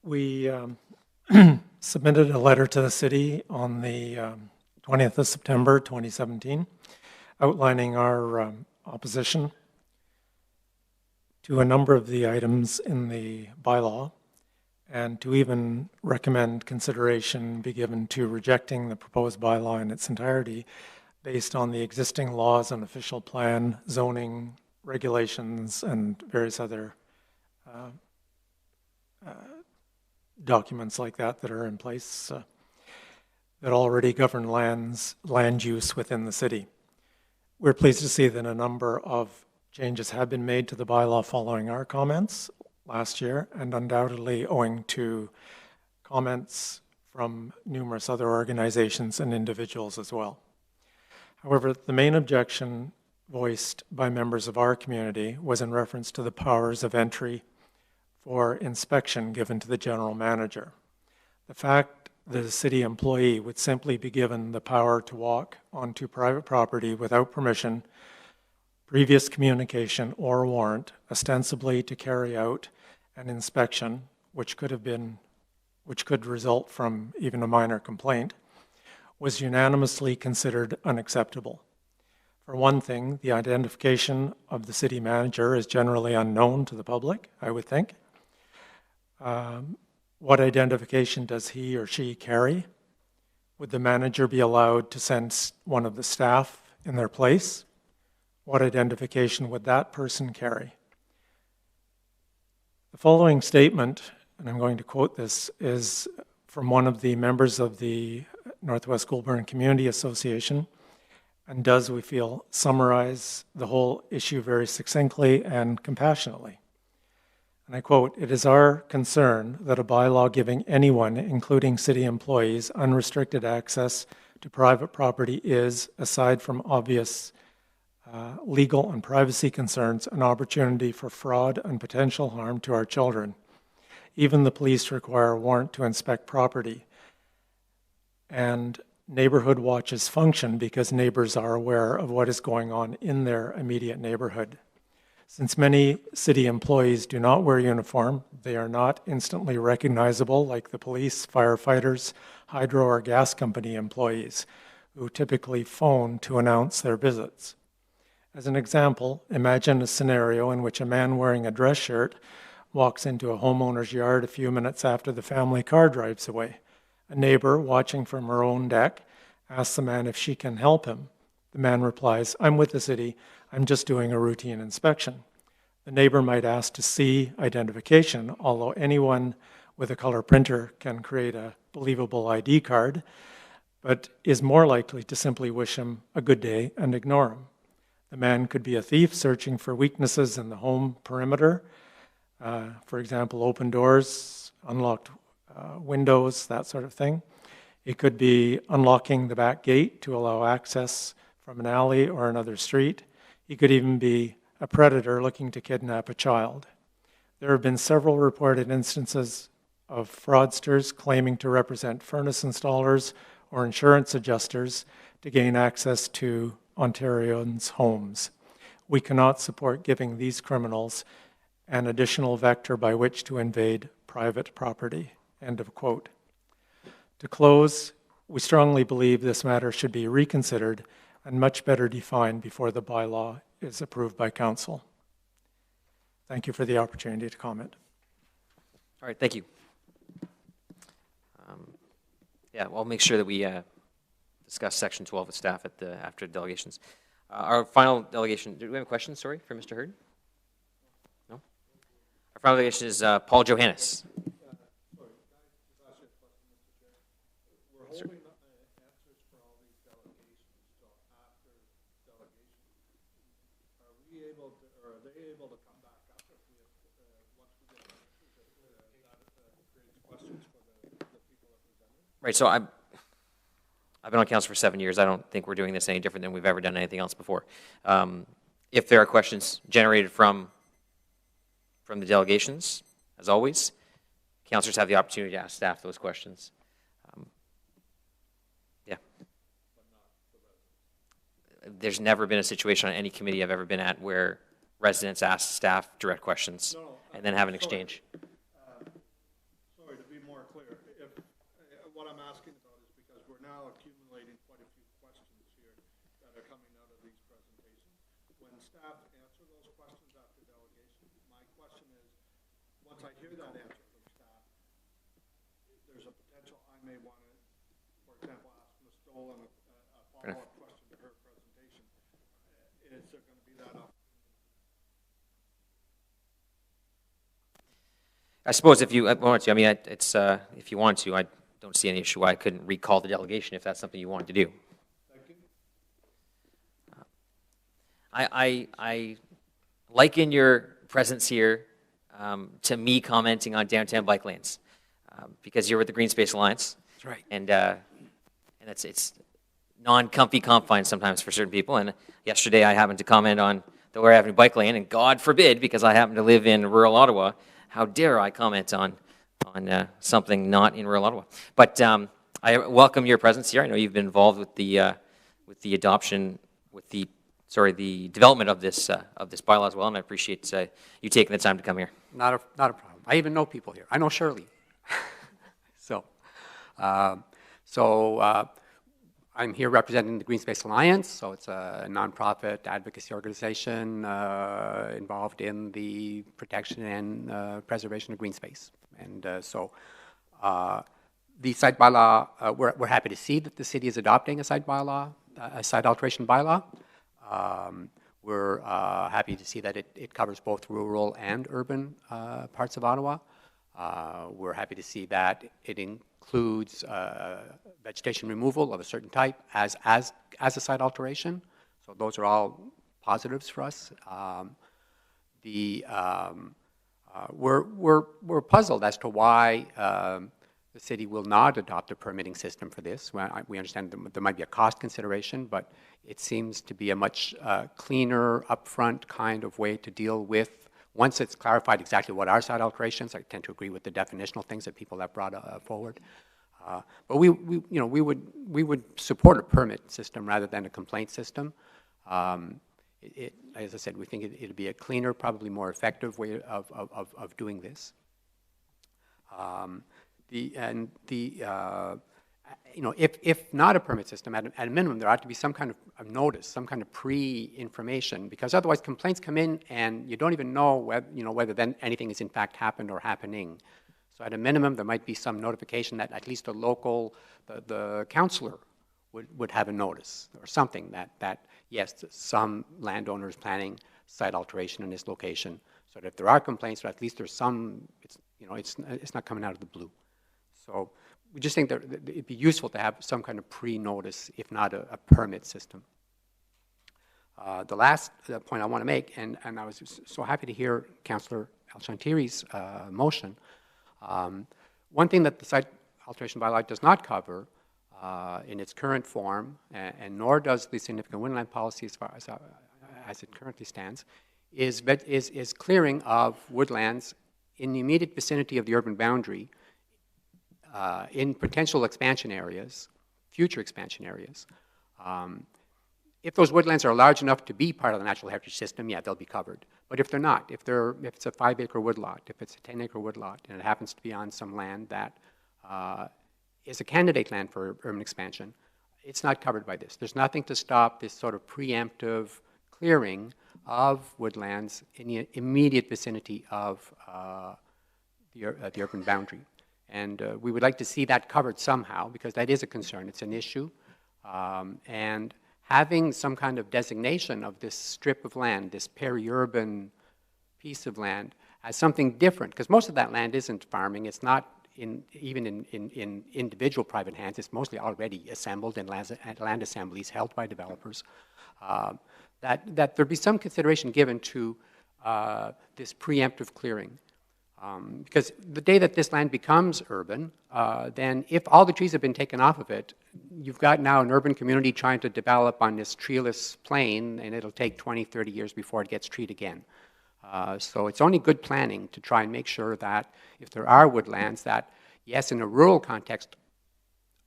We submitted a letter to the city on the 20th of September 2017 outlining our opposition to a number of the items in the bylaw, and to even recommend consideration be given to rejecting the proposed bylaw in its entirety based on the existing laws and official plan, zoning, regulations, and various other documents like that that are in place that already govern land use within the city. We're pleased to see that a number of changes have been made to the bylaw following our comments last year, and undoubtedly owing to comments from numerous other organizations and individuals as well. However, the main objection voiced by members of our community was in reference to the powers of entry for inspection given to the general manager. The fact that a city employee would simply be given the power to walk onto private property without permission, previous communication, or warrant, ostensibly to carry out an inspection, which could result from even a minor complaint, was unanimously considered unacceptable. For one thing, the identification of the city manager is generally unknown to the public, I would think. What identification does he or she carry? Would the manager be allowed to send one of the staff in their place? What identification would that person carry? The following statement, and I'm going to quote this, is from one of the members of the Northwest Goulburn Community Association, and does, we feel, summarize the whole issue very succinctly and compassionately. And I quote, "It is our concern that a bylaw giving anyone, including city employees, unrestricted access to private property is, aside from obvious legal and privacy concerns, an opportunity for fraud and potential harm to our children. Even the police require a warrant to inspect property. And neighborhood watches function because neighbors are aware of what is going on in their immediate neighborhood. Since many city employees do not wear uniform, they are not instantly recognizable like the police, firefighters, hydro or gas company employees, who typically phone to announce their visits. As an example, imagine a scenario in which a man wearing a dress shirt walks into a homeowner's yard a few minutes after the family car drives away. A neighbor, watching from her own deck, asks the man if she can help him. The man replies, "I'm with the city. I'm just doing a routine inspection." The neighbor might ask to see identification, although anyone with a color printer can create a believable ID card, but is more likely to simply wish him a good day and ignore him. The man could be a thief searching for weaknesses in the home perimeter, for example, open doors, unlocked windows, that sort of thing. It could be unlocking the back gate to allow access from an alley or another street. He could even be a predator looking to kidnap a child. There have been several reported instances of fraudsters claiming to represent furnace installers or insurance adjusters to gain access to Ontarians' homes. We cannot support giving these criminals an additional vector by which to invade private property." End of quote. To close, we strongly believe this matter should be reconsidered and much better defined before the bylaw is approved by council. Thank you for the opportunity to comment. All right, thank you. Yeah, well, I'll make sure that we discuss section 12 with staff at after delegations. Our final delegation, do we have a question, sorry, for Mr. Heard? No? Our final delegation is Paul Johannes. Right, so I've been on council for 7 years. I don't think we're doing this any different than we've ever done anything else before. If there are questions generated from the delegations, as always, councilors have the opportunity to ask staff those questions. Yeah. There's never been a situation on any committee I've ever been at where residents ask staff direct questions and then have an exchange. Sorry, to be more clear, what I'm asking about is because we're now accumulating quite a few questions here that are coming out of these presentations. When staff answer those questions after delegation, my question is, once I hear that answer from staff, there's a potential I may want to, for example, ask Ms. Dolan a follow-up question to her presentation. Is there going to be that opportunity? I suppose if you want to, I mean, it's if you want to, I don't see any issue why I couldn't recall the delegation if that's something you wanted to do. Thank you. I liken your presence here to me commenting on downtown bike lanes because you're with the Green Space Alliance. That's right. And it's non-comfy confines sometimes for certain people. And yesterday I happened to comment on the Ware Avenue bike lane, and God forbid, because I happen to live in rural Ottawa, how dare I comment on something not in rural Ottawa. But I welcome your presence here. I know you've been involved with the adoption, with the development of this bylaw as well, and I appreciate you taking the time to come here. Not a problem. I even know people here. I know Shirley. I'm here representing the Green Space Alliance, so it's a nonprofit advocacy organization involved in the protection and preservation of green space. And the site bylaw, we're happy to see that the city is adopting a site bylaw, a site alteration bylaw. We're happy to see that it covers both rural and urban parts of Ottawa. We're happy to see that it includes vegetation removal of a certain type as a site alteration. So those are all positives for us. We're puzzled as to why the city will not adopt a permitting system for this. We understand there might be a cost consideration, but it seems to be a much cleaner, upfront kind of way to deal with. Once it's clarified exactly what are site alterations, I tend to agree with the definitional things that people have brought forward. But we would support a permit system rather than a complaint system. As I said, we think it'd be a cleaner, probably more effective way of doing this. If not a permit system, at a minimum, there ought to be some kind of notice, some kind of pre-information, because otherwise complaints come in and you don't even know whether then anything has in fact happened or happening. So at a minimum, there might be some notification that at least the councillor would have a notice or something that yes, some landowner is planning site alteration in this location. So that if there are complaints, or at least there's some, it's not coming out of the blue. So we just think that it'd be useful to have some kind of pre-notice, if not a permit system. The last point I want to make, and I was so happy to hear Councillor Alchantiri's motion. One thing that the site alteration bylaw does not cover in its current form, and nor does the significant woodland policy as far as it currently stands, is clearing of woodlands in the immediate vicinity of the urban boundary in potential expansion areas, future expansion areas. If those woodlands are large enough to be part of the natural heritage system, yeah, they'll be covered. But if they're not, if it's a 5-acre woodlot, if it's a 10-acre woodlot, and it happens to be on some land that is a candidate land for urban expansion, it's not covered by this. There's nothing to stop this sort of preemptive clearing of woodlands in the immediate vicinity of the urban boundary. And we would like to see that covered somehow, because that is a concern. It's an issue. And having some kind of designation of this strip of land, this peri-urban piece of land, as something different, because most of that land isn't farming. It's not even in individual private hands. It's mostly already assembled in land assemblies held by developers. That there be some consideration given to this preemptive clearing. Because the day that this land becomes urban, then if all the trees have been taken off of it, you've got now an urban community trying to develop on this treeless plain, and it'll take 20, 30 years before it gets treed again. So it's only good planning to try and make sure that if there are woodlands that, yes, in a rural context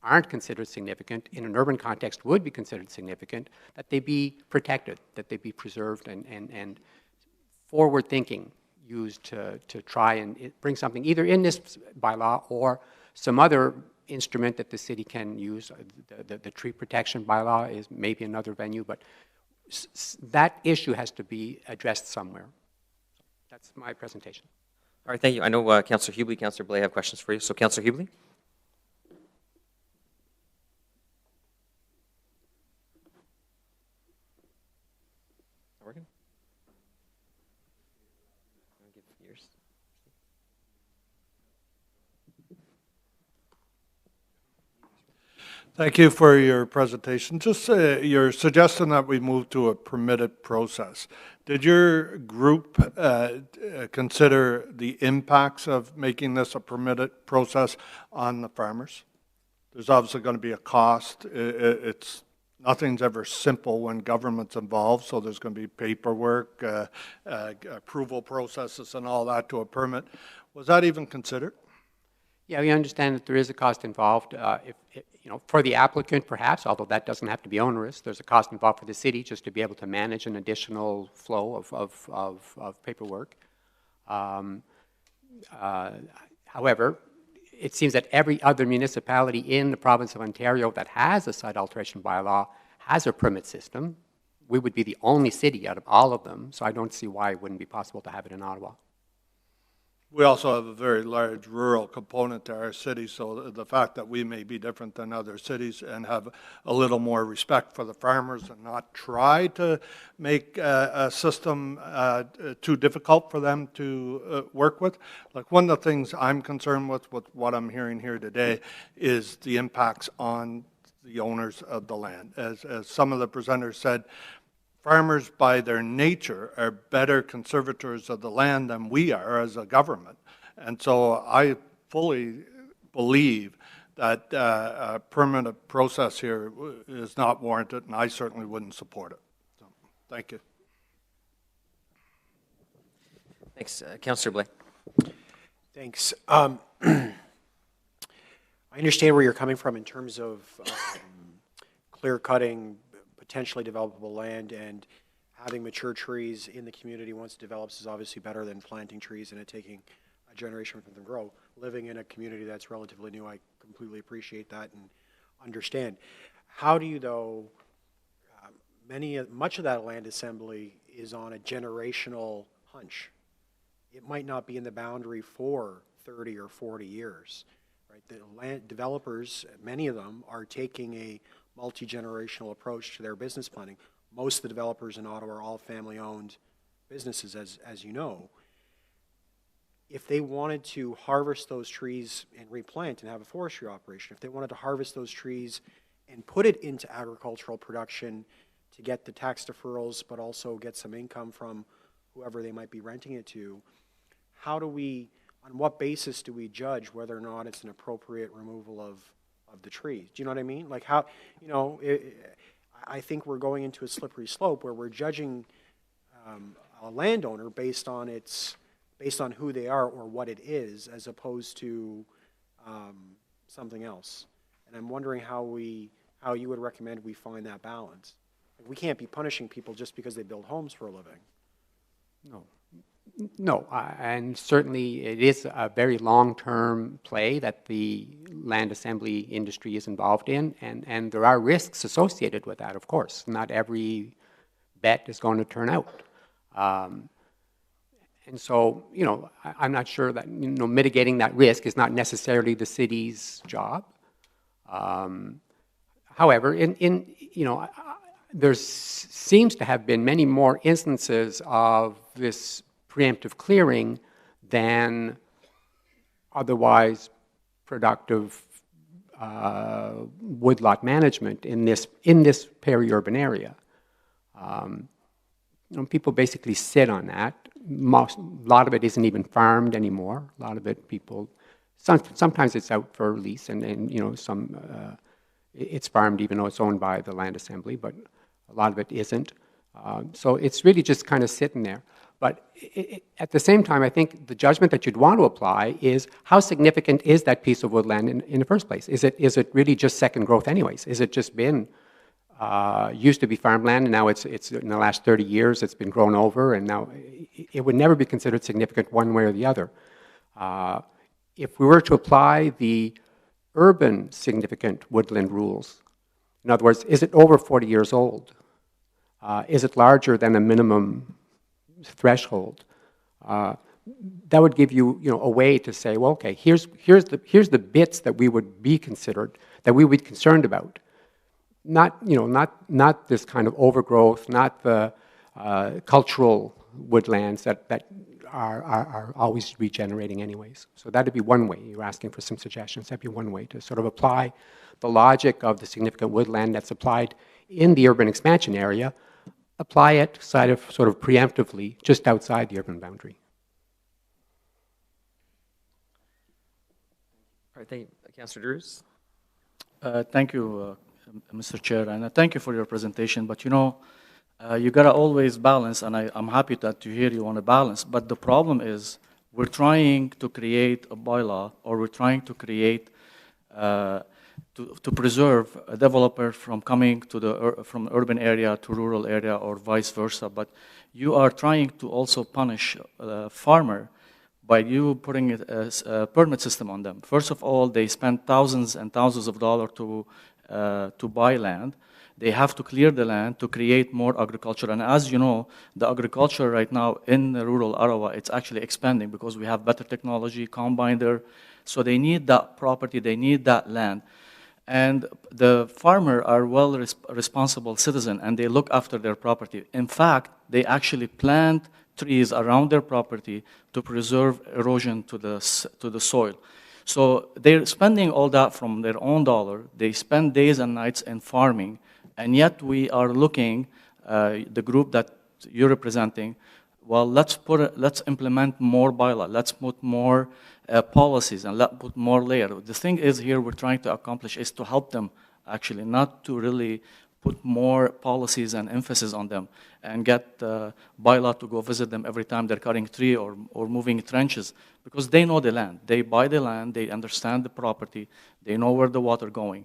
aren't considered significant, in an urban context would be considered significant, that they be protected, that they be preserved and forward-thinking, used to try and bring something either in this bylaw or some other instrument that the city can use. The tree protection bylaw is maybe another venue, but that issue has to be addressed somewhere. That's my presentation. All right, thank you. I know Councillor Hubley, Councillor Blais have questions for you. So Councillor Hubley. Working? Thank you for your presentation. Just you're suggesting that we move to a permitted process. Did your group consider the impacts of making this a permitted process on the farmers? There's obviously going to be a cost. It's nothing's ever simple when government's involved, so there's going to be paperwork, approval processes and all that to a permit. Was that even considered? Yeah, we understand that there is a cost involved. For the applicant, perhaps, although that doesn't have to be onerous, there's a cost involved for the city just to be able to manage an additional flow of paperwork. However, it seems that every other municipality in the province of Ontario that has a site alteration bylaw has a permit system. We would be the only city out of all of them, so I don't see why it wouldn't be possible to have it in Ottawa. We also have a very large rural component to our city, so the fact that we may be different than other cities and have a little more respect for the farmers and not try to make a system too difficult for them to work with. Like, one of the things I'm concerned with what I'm hearing here today is the impacts on the owners of the land. As some of the presenters said, farmers, by their nature, are better conservators of the land than we are as a government. And so I fully believe that a permanent process here is not warranted, and I certainly wouldn't support it. So, thank you. Thanks. Councillor Blais. Thanks. I understand where you're coming from in terms of clear-cutting potentially developable land, and having mature trees in the community once it develops is obviously better than planting trees and it taking a generation for them to grow. Living in a community that's relatively new, I completely appreciate that and understand. How do you, though, much of that land assembly is on a generational hunch. It might not be in the boundary for 30 or 40 years. Right? The land developers, many of them, are taking a multi-generational approach to their business planning. Most of the developers in Ottawa are all family-owned businesses, as you know. If they wanted to harvest those trees and replant and have a forestry operation, if they wanted to harvest those trees and put it into agricultural production to get the tax deferrals but also get some income from whoever they might be renting it to, how do we, on what basis do we judge whether or not it's an appropriate removal of the trees? Do you know what I mean? Like, how, I think we're going into a slippery slope where we're judging a landowner based on who they are or what it is, as opposed to something else. And I'm wondering how you would recommend we find that balance. We can't be punishing people just because they build homes for a living. No, and certainly it is a very long-term play that the land assembly industry is involved in, and there are risks associated with that, of course. Not every bet is going to turn out. And so, I'm not sure that, mitigating that risk is not necessarily the city's job. However, there seems to have been many more instances of this preemptive clearing than otherwise productive woodlot management in this peri-urban area. People basically sit on that. A lot of it isn't even farmed anymore. A lot of it sometimes it's out for lease, and it's farmed even though it's owned by the land assembly, but a lot of it isn't. So it's really just kind of sitting there. But at the same time, I think the judgment that you'd want to apply is how significant is that piece of woodland in the first place? Is it really just second growth anyways? Is it just been, used to be farmland, and now it's in the last 30 years it's been grown over, and now it would never be considered significant one way or the other. If we were to apply the urban significant woodland rules, in other words, is it over 40 years old? Is it larger than a minimum threshold? That would give you, a way to say, well, okay, here's the bits that we would be considered, that we would be concerned about. Not this kind of overgrowth, not the cultural woodlands that are always regenerating anyways. So that would be one way. You're asking for some suggestions. That'd be one way to sort of apply the logic of the significant woodland that's applied in the urban expansion area, apply it sort of preemptively just outside the urban boundary. All right, thank you. Councillor Drews. Thank you, Mr. Chair, and thank you for your presentation. But you know, you gotta always balance, and I'm happy that you hear you want to balance. But the problem is, we're trying to create a bylaw, or we're trying to create to preserve a developer from coming to from urban area to rural area, or vice versa. But you are trying to also punish a farmer by you putting a permit system on them. First of all, they spend thousands and thousands of dollars to buy land. They have to clear the land to create more agriculture. And as you know, the agriculture right now in rural Ottawa, it's actually expanding because we have better technology, combiner. So they need that property, they need that land. And the farmer are responsible citizen, and they look after their property. In fact, they actually plant trees around their property to preserve erosion to the soil. So they're spending all that from their own dollar. They spend days and nights in farming, and yet we are looking, the group that you're representing, well, let's implement more bylaw. Let's put more policies, and let's put more layer. The thing is here we're trying to accomplish is to help them, actually, not to really put more policies and emphasis on them and get bylaw to go visit them every time they're cutting tree or moving trenches, because they know the land. They buy the land, they understand the property, they know where the water going.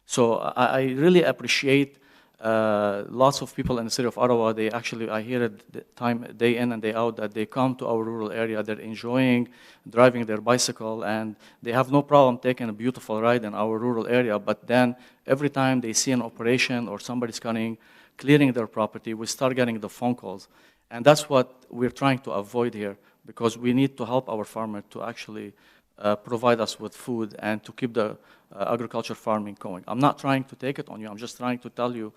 So I really appreciate lots of people in the city of Ottawa. They actually, I hear it day in and day out, that they come to our rural area, they're enjoying driving their bicycle, and they have no problem taking a beautiful ride in our rural area. But then every time they see an operation or somebody's clearing their property, we start getting the phone calls. And that's what we're trying to avoid here, because we need to help our farmer to actually provide us with food and to keep the agriculture farming going. I'm not trying to take it on you. I'm just trying to tell you,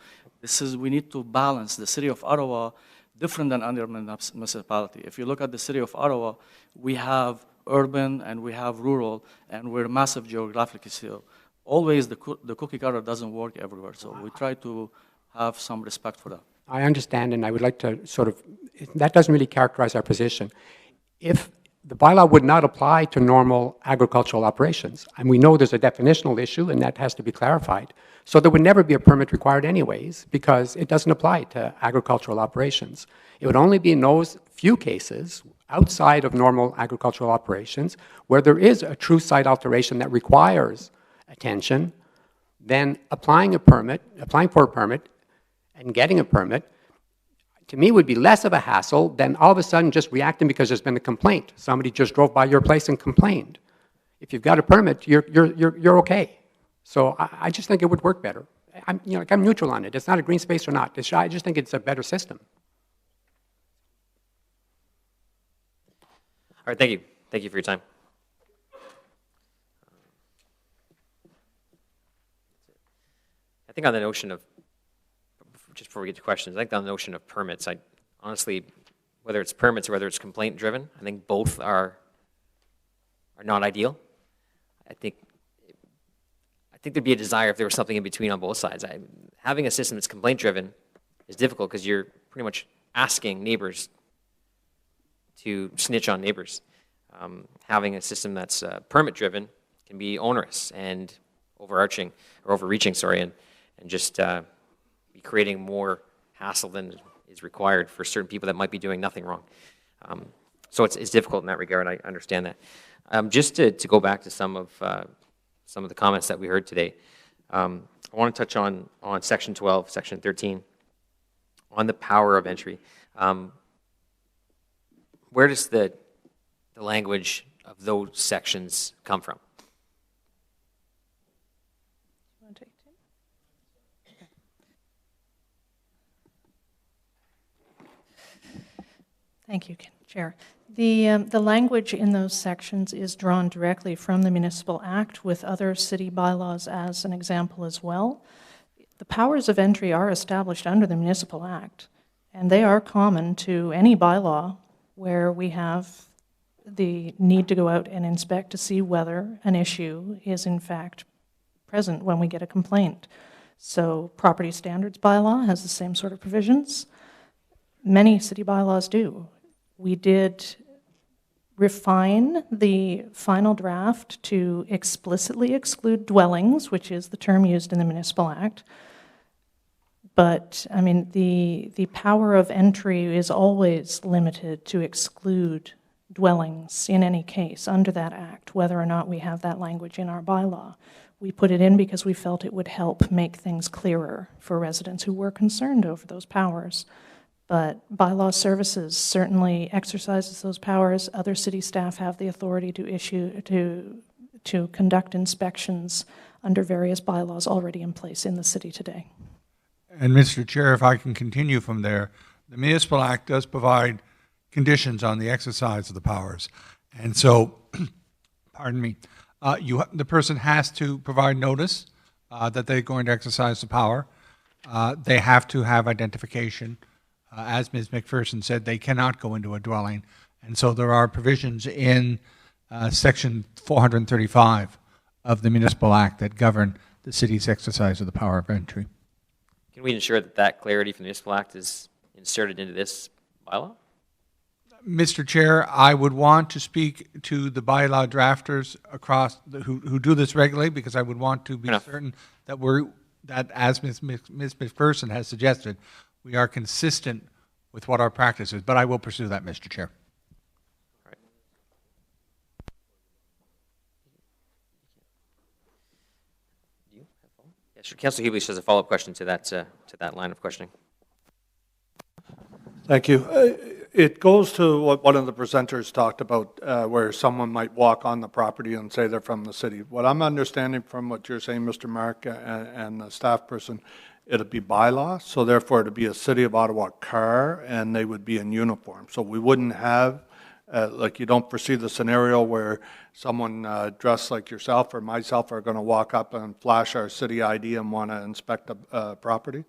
we need to balance the city of Ottawa different than other municipality. If you look at the city of Ottawa, we have urban and we have rural, and we're massive geographically. So always the cookie cutter doesn't work everywhere. So we try to have some respect for that. I understand, and I would like to that doesn't really characterize our position. If the bylaw would not apply to normal agricultural operations, and we know there's a definitional issue, and that has to be clarified. So there would never be a permit required anyways, because it doesn't apply to agricultural operations. It would only be in those few cases outside of normal agricultural operations where there is a true site alteration that requires attention. Then applying for a permit and getting a permit, to me, would be less of a hassle than all of a sudden just reacting because there's been a complaint. Somebody just drove by your place and complained. If you've got a permit, you're okay. So I just think it would work better. I'm neutral on it. It's not a green space or not. I just think it's a better system. All right, thank you. Thank you for your time. I think on the notion of, just before we get to questions, I think on the notion of permits, I honestly, whether it's permits or whether it's complaint driven, I think both are not ideal. I think there'd be a desire if there was something in between on both sides. Having a system that's complaint driven is difficult because you're pretty much asking neighbors to snitch on neighbors. Having a system that's permit driven can be onerous and overreaching, and just be creating more hassle than is required for certain people that might be doing nothing wrong. So it's difficult in that regard. I understand that. Just to go back to some of the comments that we heard today, I want to touch on Section 12, Section 13, on the power of entry. Where does the language of those sections come from? Thank you, Chair. The language in those sections is drawn directly from the Municipal Act, with other city bylaws as an example as well. The powers of entry are established under the Municipal Act, and they are common to any bylaw where we have the need to go out and inspect to see whether an issue is in fact present when we get a complaint. So property standards bylaw has the same sort of provisions. Many city bylaws do. We did refine the final draft to explicitly exclude dwellings, which is the term used in the Municipal Act. But, I mean, the power of entry is always limited to exclude dwellings in any case under that act, whether or not we have that language in our bylaw. We put it in because we felt it would help make things clearer for residents who were concerned over those powers. But bylaw services certainly exercises those powers. Other city staff have the authority to conduct inspections under various bylaws already in place in the city today. And Mr. Chair, if I can continue from there, the Municipal Act does provide conditions on the exercise of the powers. And so, pardon me, the person has to provide notice that they're going to exercise the power. They have to have identification. As Ms. McPherson said, they cannot go into a dwelling. And so there are provisions in Section 435 of the Municipal Act that govern the city's exercise of the power of entry. Can we ensure that that clarity from the Municipal Act is inserted into this bylaw? Mr. Chair, I would want to speak to the bylaw drafters across who do this regularly, because I would want to be certain that as Ms. McPherson has suggested, we are consistent with what our practice is. But I will pursue that, Mr. Chair. All right. Yes, Councillor Hublich has a follow-up question to that line of questioning. Thank you. It goes to what one of the presenters talked about, where someone might walk on the property and say they're from the city. What I'm understanding from what you're saying, Mr. Mark, and the staff person, it'll be bylaw, so therefore it'll be a City of Ottawa car, and they would be in uniform. So we wouldn't have, like, you don't foresee the scenario where someone dressed like yourself or myself are going to walk up and flash our city ID and want to inspect a property?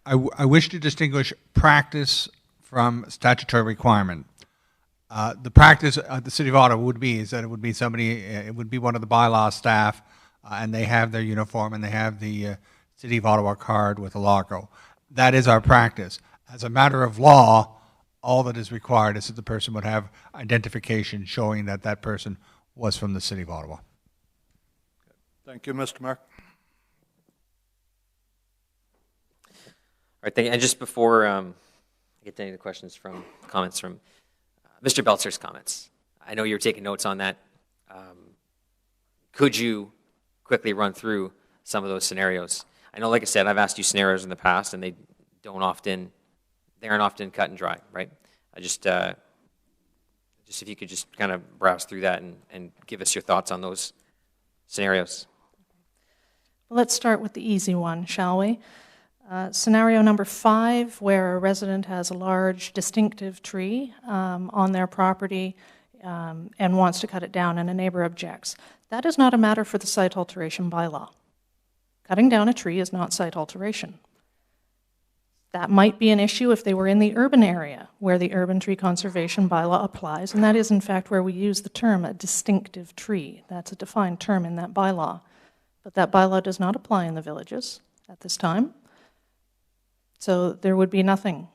I wish to distinguish practice from statutory requirement. The practice of the City of Ottawa would be is that it would be somebody, it would be one of the bylaw staff, and they have their uniform and they have the City of Ottawa card with a logo. That is our practice. As a matter of law, all that is required is that the person would have identification showing that that person was from the City of Ottawa. Thank you, Mr. Mark. All right, thank you. And just before I get to any of the comments from Mr. Belzer's comments, I know you were taking notes on that. Could you quickly run through some of those scenarios? I know, like I said, I've asked you scenarios in the past, and they aren't often cut and dry, right? Just if you could just kind of browse through that and give us your thoughts on those scenarios. Let's start with the easy one, shall we? Scenario number 5, where a resident has a large distinctive tree on their property and wants to cut it down and a neighbor objects. That is not a matter for the site alteration bylaw. Cutting down a tree is not site alteration. That might be an issue if they were in the urban area where the urban tree conservation bylaw applies, and that is in fact where we use the term a distinctive tree. That's a defined term in that bylaw. But that bylaw does not apply in the villages at this time. So there would be nothing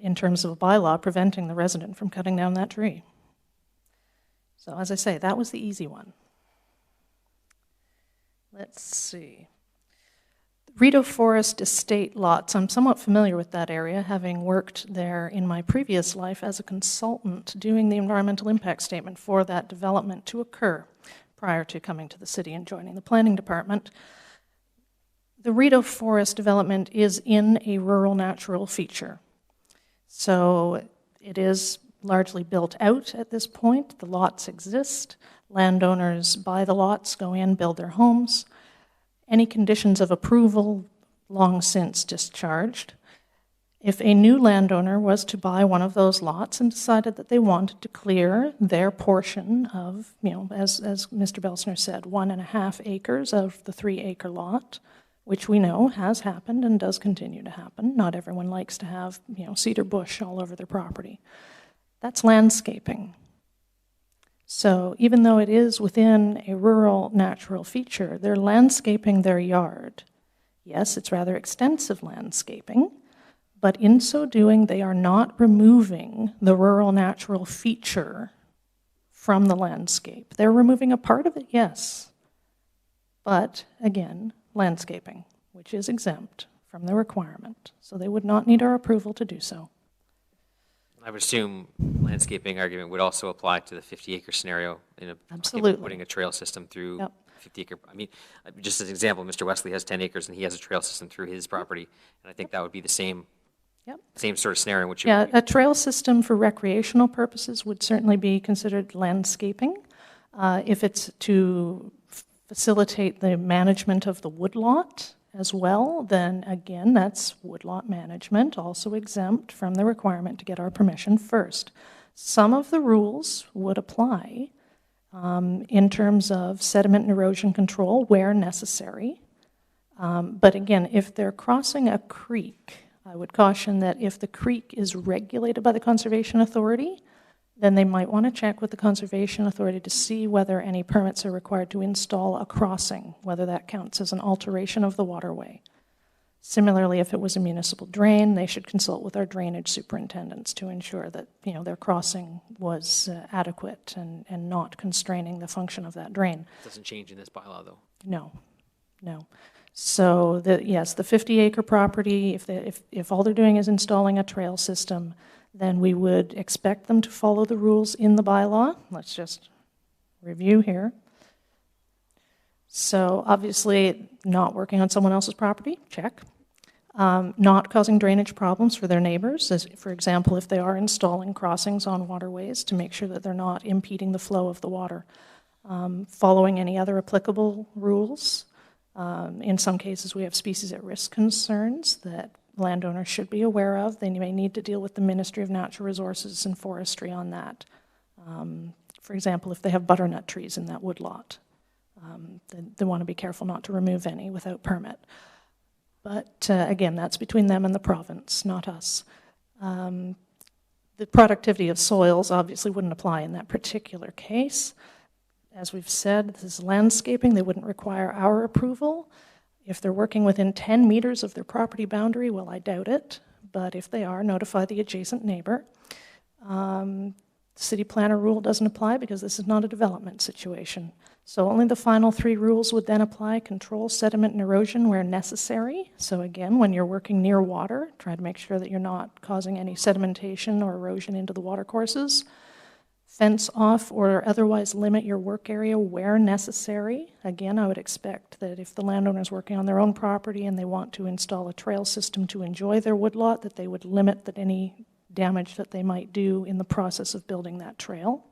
in terms of a bylaw preventing the resident from cutting down that tree. So as I say, that was the easy one. Let's see. Rideau Forest Estate lots. I'm somewhat familiar with that area, having worked there in my previous life as a consultant doing the environmental impact statement for that development to occur prior to coming to the city and joining the planning department. The Rideau Forest development is in a rural natural feature. So it is largely built out at this point. The lots exist. Landowners buy the lots, go in, build their homes. Any conditions of approval long since discharged. If a new landowner was to buy one of those lots and decided that they wanted to clear their portion of, as Mr. Belsner said, 1.5 acres of the 3-acre lot, which we know has happened and does continue to happen. Not everyone likes to have, cedar bush all over their property. That's landscaping. So even though it is within a rural natural feature, they're landscaping their yard. Yes, it's rather extensive landscaping, But in so doing, they are not removing the rural natural feature from the landscape. They're removing a part of it, yes. But again, landscaping, which is exempt from the requirement. So they would not need our approval to do so. I would assume landscaping argument would also apply to the 50-acre scenario in a Absolutely. putting a trail system through Yep. 50-acre. I mean, just as an example, Mr. Wesley has 10 acres and he has a trail system through his property, and I think that would be the same Yep. same sort of scenario in which Yeah, a trail system for recreational purposes would certainly be considered landscaping. If it's to facilitate the management of the woodlot as well, then again, that's woodlot management, also exempt from the requirement to get our permission first. Some of the rules would apply in terms of sediment and erosion control where necessary. But again, if they're crossing a creek, I would caution that if the creek is regulated by the Conservation Authority, then they might want to check with the Conservation Authority to see whether any permits are required to install a crossing, whether that counts as an alteration of the waterway. Similarly, if it was a municipal drain, they should consult with our drainage superintendents to ensure that their crossing was adequate and not constraining the function of that drain. It doesn't change in this bylaw, though. No, no. So yes, the 50-acre property, if all they're doing is installing a trail system, then we would expect them to follow the rules in the bylaw. Let's just review here. So obviously, not working on someone else's property, check. Not causing drainage problems for their neighbors, as for example, if they are installing crossings on waterways to make sure that they're not impeding the flow of the water. Following any other applicable rules. In some cases, we have species at risk concerns that landowners should be aware of. They may need to deal with the Ministry of Natural Resources and Forestry on that. For example, if they have butternut trees in that woodlot, they want to be careful not to remove any without permit. But again, that's between them and the province, not us. The productivity of soils obviously wouldn't apply in that particular case. As we've said, this is landscaping. They wouldn't require our approval. If they're working within 10 meters of their property boundary, well, I doubt it. But if they are, notify the adjacent neighbor. City planner rule doesn't apply because this is not a development situation. So only the final 3 rules would then apply: control sediment and erosion where necessary. So again, when you're working near water, try to make sure that you're not causing any sedimentation or erosion into the watercourses. Fence off or otherwise limit your work area where necessary. Again, I would expect that if the landowner is working on their own property and they want to install a trail system to enjoy their woodlot, that they would limit any damage that they might do in the process of building that trail.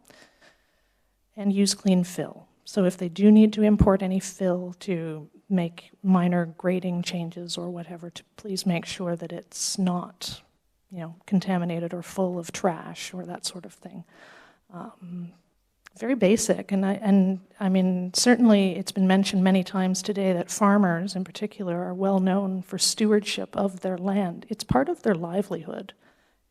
And use clean fill. So if they do need to import any fill to make minor grading changes or whatever, to please make sure that it's not, contaminated or full of trash or that sort of thing. Very basic, and I mean, certainly it's been mentioned many times today that farmers in particular are well known for stewardship of their land. It's part of their livelihood.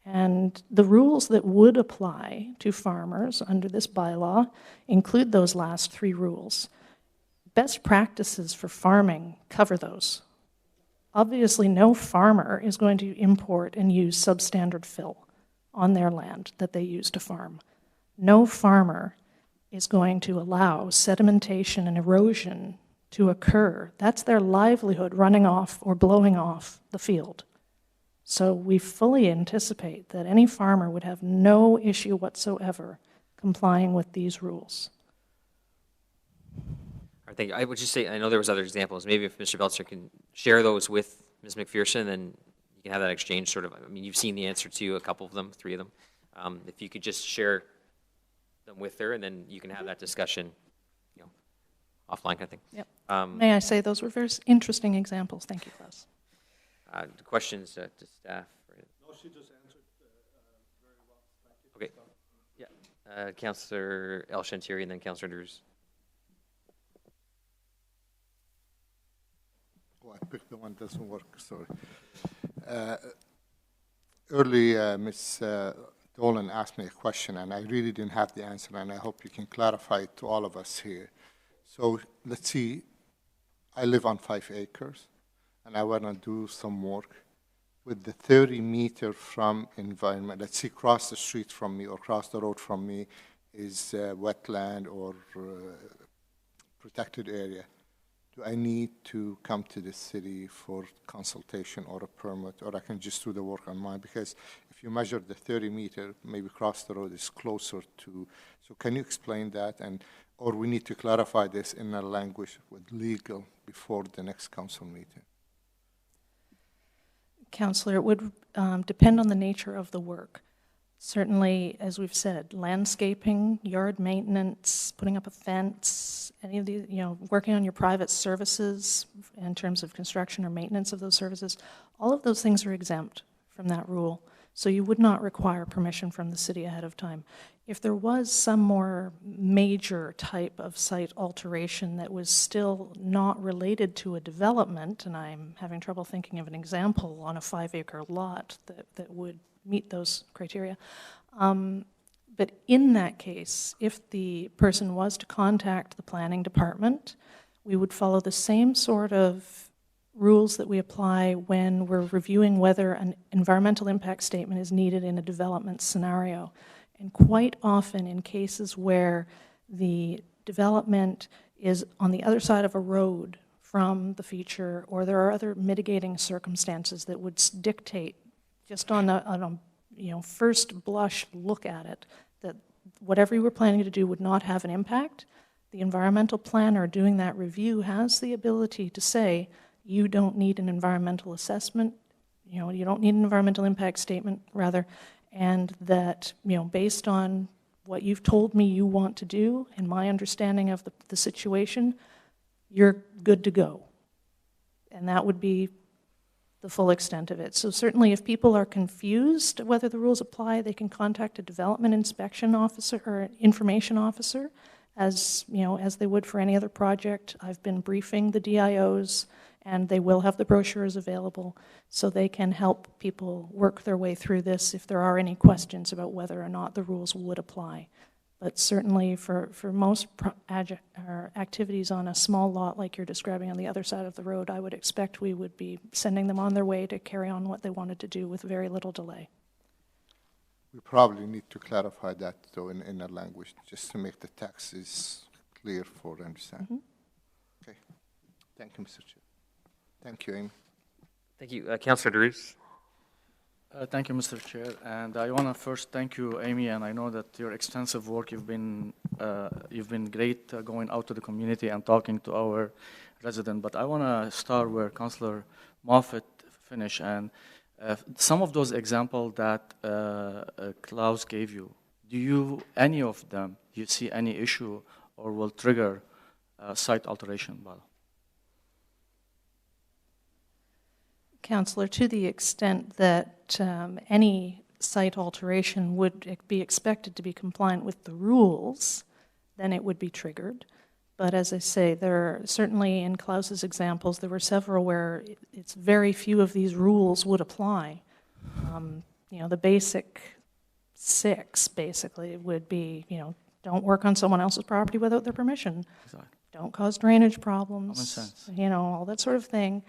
And the rules that would apply to farmers under this bylaw include those last 3 rules. Best practices for farming cover those. Obviously, no farmer is going to import and use substandard fill on their land that they use to farm. No farmer is going to allow sedimentation and erosion to occur. That's their livelihood, running off or blowing off the field. So we fully anticipate that any farmer would have no issue whatsoever complying with these rules. I think I would just say, I know there was other examples. Maybe if Mr. Belcher can share those with Ms. McPherson, then you can have that exchange sort of. I mean, you've seen the answer to a couple of them, 3 of them. If you could just share them with her, and then you can have that discussion, offline kind of thing. Yep. May I say those were very interesting examples. Thank you, Klaus. Questions to staff? No, she just answered very well. Thank you. Okay. Yeah. Councillor El Shantiri and then Councillor Drews. Oh, I picked the one that doesn't work, sorry. Early, Ms. Dolan asked me a question, and I really didn't have the answer, and I hope you can clarify it to all of us here. So let's see, I live on 5 acres, and I want to do some work with the 30 meter from environment, let's say across the street from me or across the road from me is wetland or protected area, do I need to come to the city for consultation or a permit, or I can just do the work on mine? Because if you measure the 30 meter, maybe across the road is closer to, so can you explain that? And, or we need to clarify this in a language with legal before the next council meeting? Councillor, it would depend on the nature of the work. Certainly, as we've said, landscaping, yard maintenance, putting up a fence, any of these, working on your private services in terms of construction or maintenance of those services, all of those things are exempt from that rule. So you would not require permission from the city ahead of time. If there was some more major type of site alteration that was still not related to a development, and I'm having trouble thinking of an example on a 5-acre lot that would meet those criteria. But in that case, if the person was to contact the planning department, we would follow the same sort of rules that we apply when we're reviewing whether an environmental impact statement is needed in a development scenario. And quite often in cases where the development is on the other side of a road from the feature, or there are other mitigating circumstances that would dictate, just on a first blush look at it, that whatever you were planning to do would not have an impact, the environmental planner doing that review has the ability to say, you don't need an environmental assessment, you don't need an environmental impact statement, rather, and that, based on what you've told me you want to do and my understanding of the situation, you're good to go. And that would be the full extent of it. So certainly if people are confused whether the rules apply, they can contact a development inspection officer or information officer, as they would for any other project. I've been briefing the DIOs, and they will have the brochures available, so they can help people work their way through this if there are any questions about whether or not the rules would apply. But certainly for most activities on a small lot like you're describing on the other side of the road, I would expect we would be sending them on their way to carry on what they wanted to do with very little delay. We probably need to clarify that, though, in a language, just to make the text is clear for understanding. Mm-hmm. Okay. Thank you, Mr. Chair. Thank you, Amy. Thank you. Councillor DeRusse. Thank you, Mr. Chair. And I want to first thank you, Amy, and I know that your extensive work, you've been great going out to the community and talking to our residents. But I want to start where Councillor Moffat finished. And some of those examples that Klaus gave you, any of them, you see any issue or will trigger site alteration bylaw? Councillor, to the extent that any site alteration would be expected to be compliant with the rules, then it would be triggered. But as I say, there are certainly in Klaus's examples, there were several where it's very few of these rules would apply. The basic 6 basically would be, don't work on someone else's property without their permission. Exactly. Don't cause drainage problems. Common sense. All that sort of thing.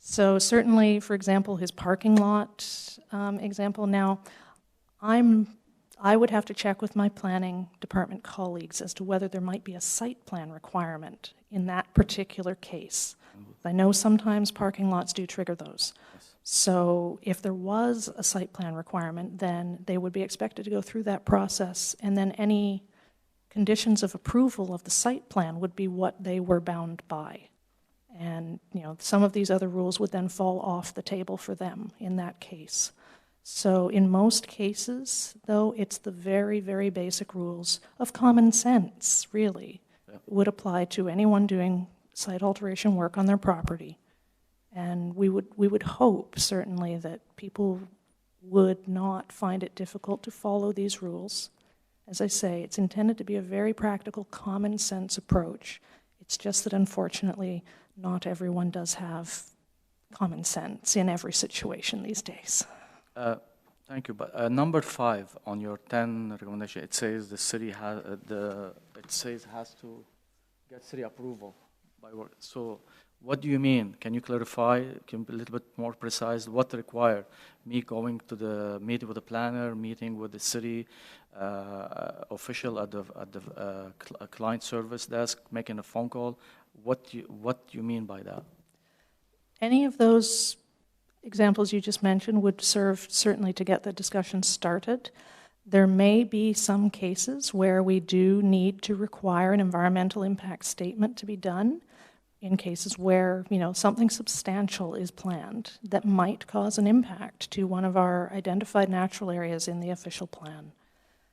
So certainly, for example, his parking lot example. Now, I would have to check with my planning department colleagues as to whether there might be a site plan requirement in that particular case. I know sometimes parking lots do trigger those. Yes. So if there was a site plan requirement, then they would be expected to go through that process, and then any conditions of approval of the site plan would be what they were bound by. And, some of these other rules would then fall off the table for them in that case. So in most cases, though, it's the very, very basic rules of common sense, really, would apply to anyone doing site alteration work on their property. And we would hope, certainly, that people would not find it difficult to follow these rules. As I say, it's intended to be a very practical, common sense approach. It's just that, unfortunately, not everyone does have common sense in every situation these days. Thank you. But number 5 on your 10 recommendation, it says the city has has to get city approval by work. So What do you mean? Can you clarify? Can you be a little bit more precise? What required? Me going to the meeting with the planner, meeting with the city official at the client service desk, making a phone call? What do you mean by that? Any of those examples you just mentioned would serve certainly to get the discussion started. There may be some cases where we do need to require an environmental impact statement to be done in cases where, something substantial is planned that might cause an impact to one of our identified natural areas in the official plan.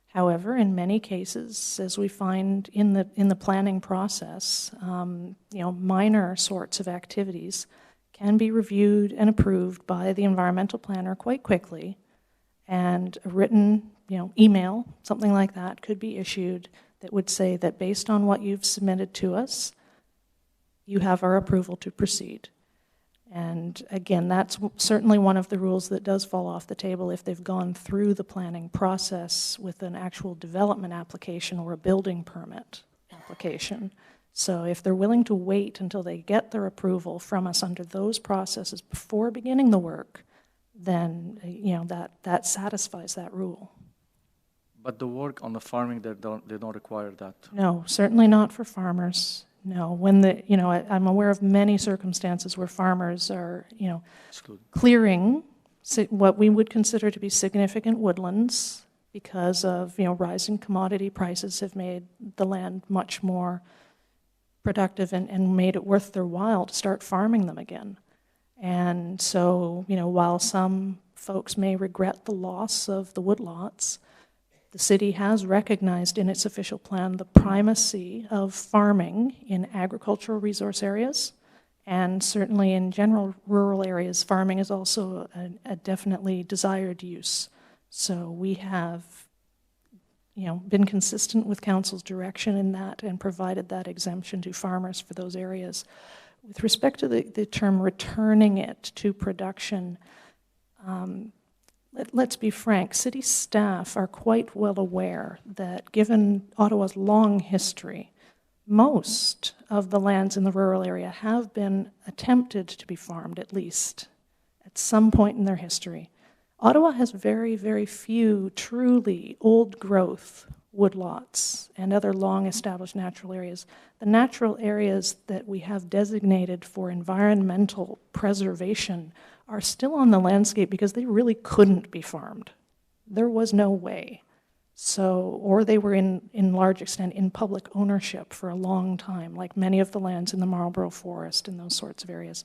However, in many cases, as we find in the planning process, minor sorts of activities can be reviewed and approved by the environmental planner quite quickly, and a written, email, something like that, could be issued that would say that based on what you've submitted to us, you have our approval to proceed. And again, that's certainly one of the rules that does fall off the table if they've gone through the planning process with an actual development application or a building permit application. So if they're willing to wait until they get their approval from us under those processes before beginning the work, then that satisfies that rule. But the work on the farming, they don't require that. No, certainly not for farmers. No, I'm aware of many circumstances where farmers are, clearing what we would consider to be significant woodlands because of, rising commodity prices have made the land much more productive and made it worth their while to start farming them again. And so, while some folks may regret the loss of the woodlots, the city has recognized in its official plan the primacy of farming in agricultural resource areas, and certainly in general rural areas, farming is also a definitely desired use. So we have, been consistent with council's direction in that and provided that exemption to farmers for those areas. With respect to the term returning it to production, let's be frank, city staff are quite well aware that given Ottawa's long history, most of the lands in the rural area have been attempted to be farmed, at least, at some point in their history. Ottawa has very, very few truly old-growth woodlots and other long-established natural areas. The natural areas that we have designated for environmental preservation are still on the landscape because they really couldn't be farmed. There was no way. So, or they were in large extent in public ownership for a long time, like many of the lands in the Marlborough Forest and those sorts of areas.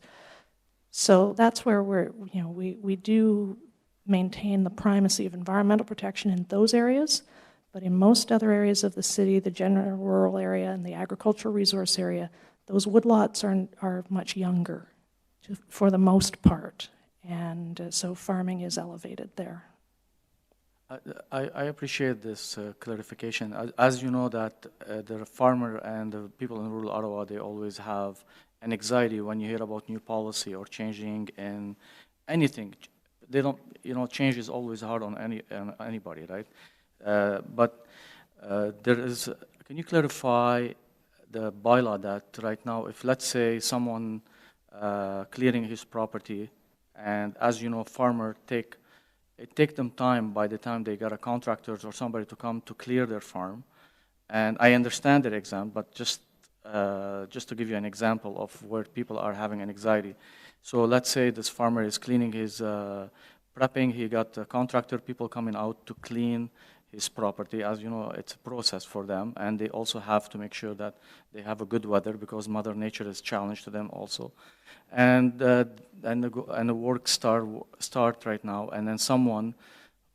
So that's where we do maintain the primacy of environmental protection in those areas, but in most other areas of the city, the general rural area and the agricultural resource area, those woodlots are much younger for the most part, and so farming is elevated there. I appreciate this clarification. As you know that the farmer and the people in rural Ottawa, they always have an anxiety when you hear about new policy or changing in anything. They don't, change is always hard on anybody, right? But there is, can you clarify the bylaw that right now, if let's say someone clearing his property, and as you know, farmer it takes them time by the time they got a contractor or somebody to come to clear their farm. And I understand their exam, but just to give you an example of where people are having an anxiety. So let's say this farmer is cleaning his prepping, he got a contractor, people coming out to clean his property. As you know, it's a process for them, and they also have to make sure that they have a good weather because Mother Nature is a challenge to them also. And the work start right now, and then someone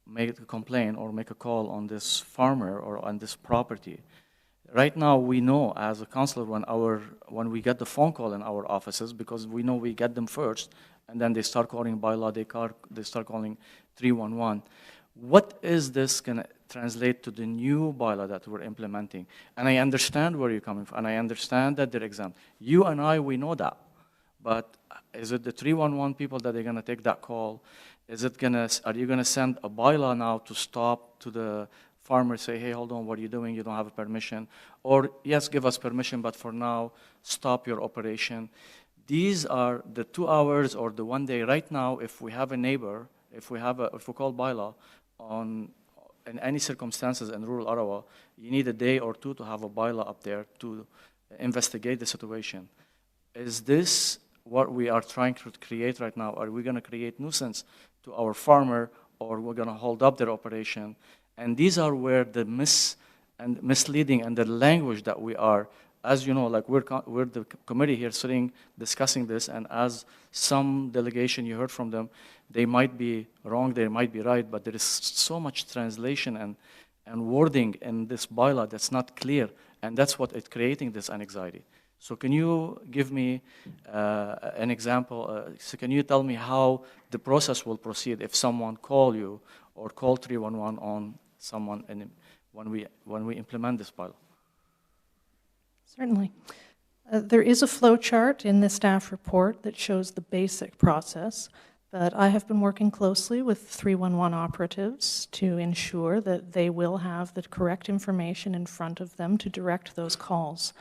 make a complaint or make a call on this farmer or on this property. Right now, we know as a councillor when we get the phone call in our offices, because we know we get them first, and then they start calling bylaw, they start calling 311. What is this going to translate to the new bylaw that we're implementing? And I understand where you're coming from, and I understand that they're exempt. You and I, we know that. But is it the 311 people that are going to take that call? Are you going to send a bylaw now to stop to the farmer, say, hey, hold on, what are you doing? You don't have a permission. Or, yes, give us permission, but for now, stop your operation. These are the 2 hours or the 1 day. Right now, if we have a neighbor, if we call bylaw in any circumstances in rural Ottawa, you need a day or 2 to have a bylaw up there to investigate the situation. Is this what we are trying to create right now? Are we going to create nuisance to our farmer, or we're going to hold up their operation? And these are where the misleading and the language that we are, as you know, like we're the committee here sitting discussing this, and as some delegation you heard from them, they might be wrong, they might be right, but there is so much translation and wording in this bylaw that's not clear, and that's what is creating this anxiety. So can you give me an example? So can you tell me how the process will proceed if someone call you or call 311 on someone when we implement this bylaw? Certainly. There is a flow chart in the staff report that shows the basic process, but I have been working closely with 311 operatives to ensure that they will have the correct information in front of them to direct those calls.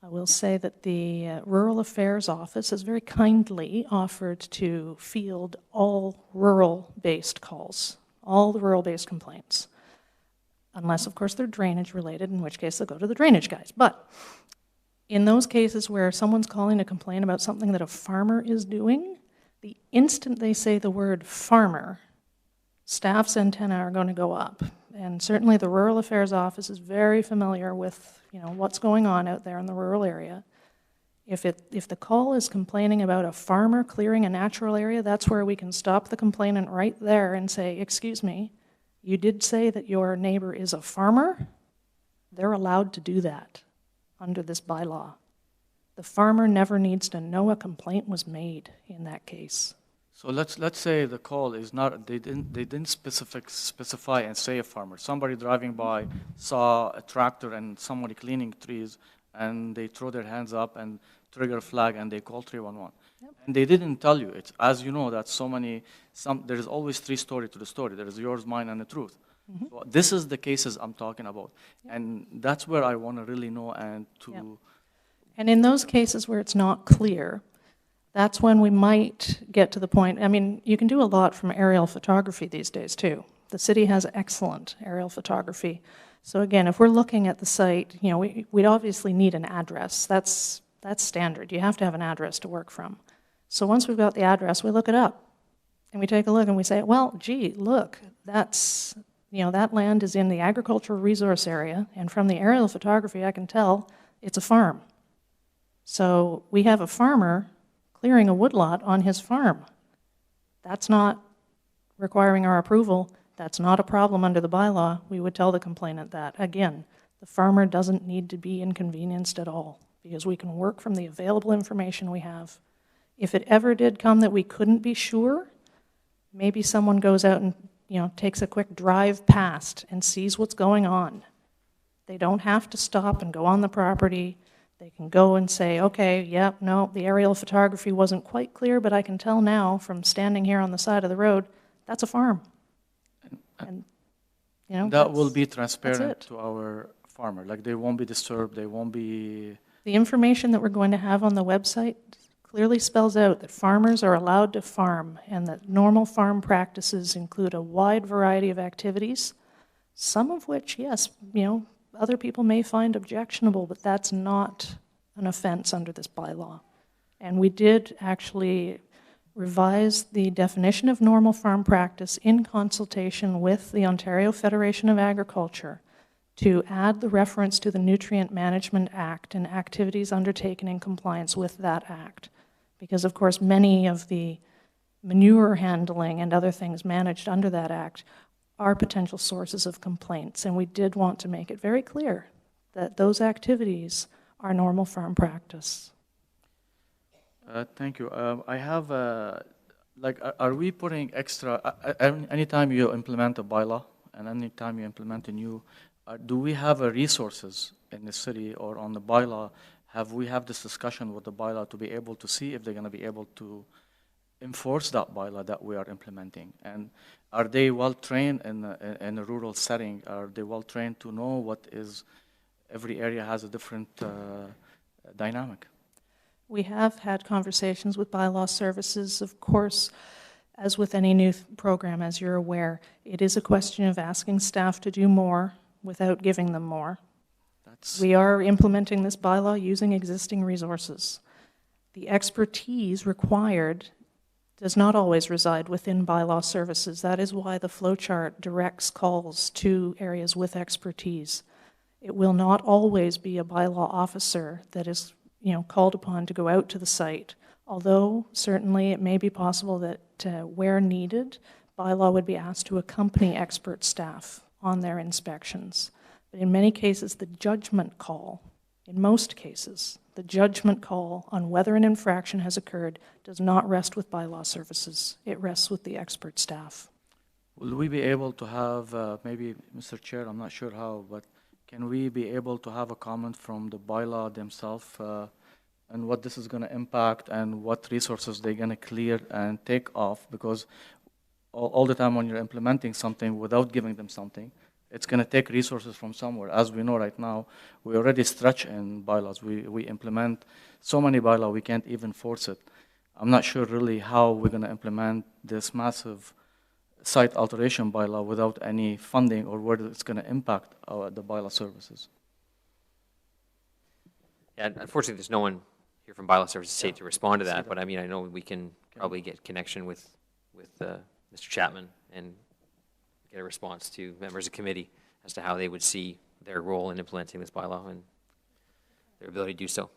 I will say that the Rural Affairs Office has very kindly offered to field all rural-based calls, all the rural-based complaints, unless, of course, they're drainage-related, in which case they'll go to the drainage guys. But in those cases where someone's calling to complain about something that a farmer is doing, the instant they say the word farmer, staff's antennae are going to go up. And certainly the Rural Affairs Office is very familiar with what's going on out there in the rural area. If the call is complaining about a farmer clearing a natural area, that's where we can stop the complainant right there and say, excuse me, you did say that your neighbor is a farmer? They're allowed to do that under this bylaw. The farmer never needs to know a complaint was made in that case. So let's say the call is not, they didn't specify and say a farmer. Somebody driving by saw a tractor and somebody cleaning trees, and they throw their hands up and trigger a flag, and they call 311. Yep. And they didn't tell you. It's, as you know, that there is always 3 stories to the story. There is yours, mine, and the truth. Mm-hmm. So this is the cases I'm talking about. Yep. And that's where I want to really know and to... Yep. And in those cases where it's not clear, that's when we might get to the point. I mean, you can do a lot from aerial photography these days, too. The city has excellent aerial photography. So again, if we're looking at the site, we'd obviously need an address. That's standard. You have to have an address to work from. So once we've got the address, we look it up. And we take a look and we say, well, gee, look, that's, that land is in the agricultural resource area. And from the aerial photography, I can tell it's a farm. So we have a farmer clearing a woodlot on his farm. That's not requiring our approval. That's not a problem under the bylaw. We would tell the complainant that. Again, the farmer doesn't need to be inconvenienced at all because we can work from the available information we have. If it ever did come that we couldn't be sure, maybe someone goes out and takes a quick drive past and sees what's going on. They don't have to stop and go on the property. They can go and say, okay, yep, no, the aerial photography wasn't quite clear, but I can tell now from standing here on the side of the road, that's a farm. And that will be transparent to our farmer. Like they won't be disturbed, they won't be... The information that we're going to have on the website clearly spells out that farmers are allowed to farm and that normal farm practices include a wide variety of activities, some of which, yes, other people may find objectionable, but that's not an offense under this bylaw. And we did actually revise the definition of normal farm practice in consultation with the Ontario Federation of Agriculture to add the reference to the Nutrient Management Act and activities undertaken in compliance with that act. Because, of course, many of the manure handling and other things managed under that act are potential sources of complaints, and we did want to make it very clear that those activities are normal farm practice. Thank you. I have, are we putting extra, anytime you implement a bylaw and anytime you implement a new, do we have resources in the city or on the bylaw? Have we have this discussion with the bylaw to be able to see if they're going to be able to enforce that bylaw that we are implementing? And are they well trained in a rural setting? Are they well trained to know what is, every area has a different dynamic? We have had conversations with Bylaw Services, of course. As with any new program, as you're aware, it is a question of asking staff to do more without giving them more. We are implementing this bylaw using existing resources. The expertise required does not always reside within Bylaw Services. That is why the flowchart directs calls to areas with expertise. It will not always be a bylaw officer that is, called upon to go out to the site. Although certainly it may be possible that where needed, bylaw would be asked to accompany expert staff on their inspections. But in many cases, the judgment call, in most cases, the judgment call on whether an infraction has occurred does not rest with Bylaw Services. It rests with the expert staff. Will we be able to have, maybe, Mr. Chair, I'm not sure how, but can we be able to have a comment from the bylaw themselves and what this is going to impact and what resources they're going to clear and take off? Because all the time when you're implementing something without giving them something, it's going to take resources from somewhere. As we know right now, we already stretch in bylaws. We implement so many bylaws, we can't even force it. I'm not sure really how we're going to implement this massive site alteration bylaw without any funding or whether it's going to impact the bylaw services. Yeah, unfortunately, there's no one here from Bylaw Services to respond to that, but I mean, I know we can probably get connection with Mr. Chapman and get a response to members of committee as to how they would see their role in implementing this bylaw and their ability to do so.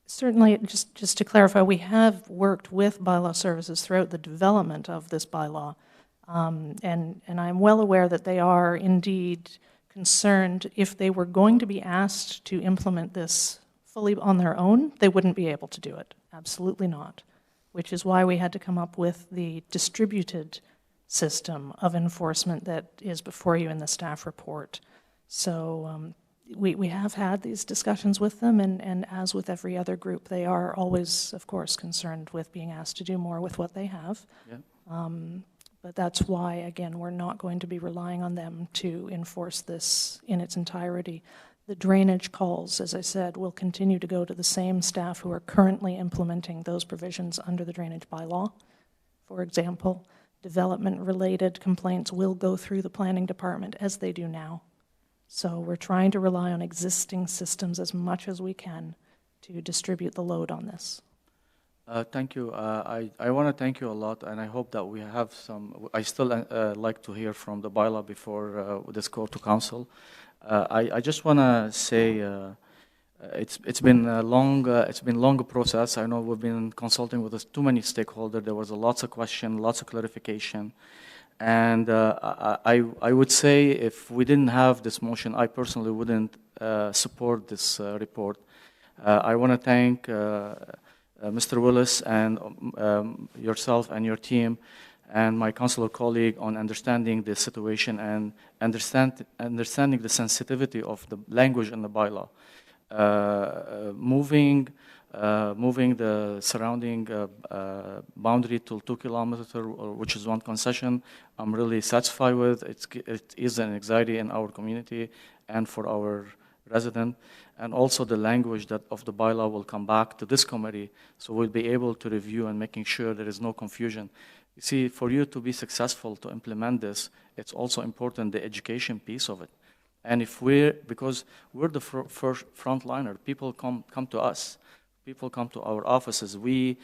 Certainly, just to clarify, we have worked with Bylaw Services throughout the development of this bylaw, and I'm well aware that they are indeed concerned if they were going to be asked to implement this fully on their own, they wouldn't be able to do it. Absolutely not. Which is why we had to come up with the distributed system of enforcement that is before you in the staff report. So we have had these discussions with them, and as with every other group, they are always, of course, concerned with being asked to do more with what they have. Yeah. But that's why, again, we're not going to be relying on them to enforce this in its entirety. The drainage calls, as I said, will continue to go to the same staff who are currently implementing those provisions under the drainage bylaw. For example, development-related complaints will go through the planning department as they do now. So we're trying to rely on existing systems as much as we can to distribute the load on this. Thank you. I want to thank you a lot, and I hope that we have some. I still like to hear from the bylaw before this go to council. I just want to say it's been a long process. I know we've been consulting with too many stakeholders. There was lots of questions, lots of clarification, and I would say if we didn't have this motion, I personally wouldn't support this report. I want to thank Mr. Willis and yourself and your team and my councilor colleague on understanding the situation and understanding the sensitivity of the language in the bylaw. Moving the surrounding boundary to 2 kilometers, which is one concession, I'm really satisfied with. It is an anxiety in our community and for our resident, and also the language of the bylaw will come back to this committee, so we'll be able to review and making sure there is no confusion. You see, for you to be successful to implement this, it's also important the education piece of it. And because we're the first frontliner, people come to us, people come to our offices. We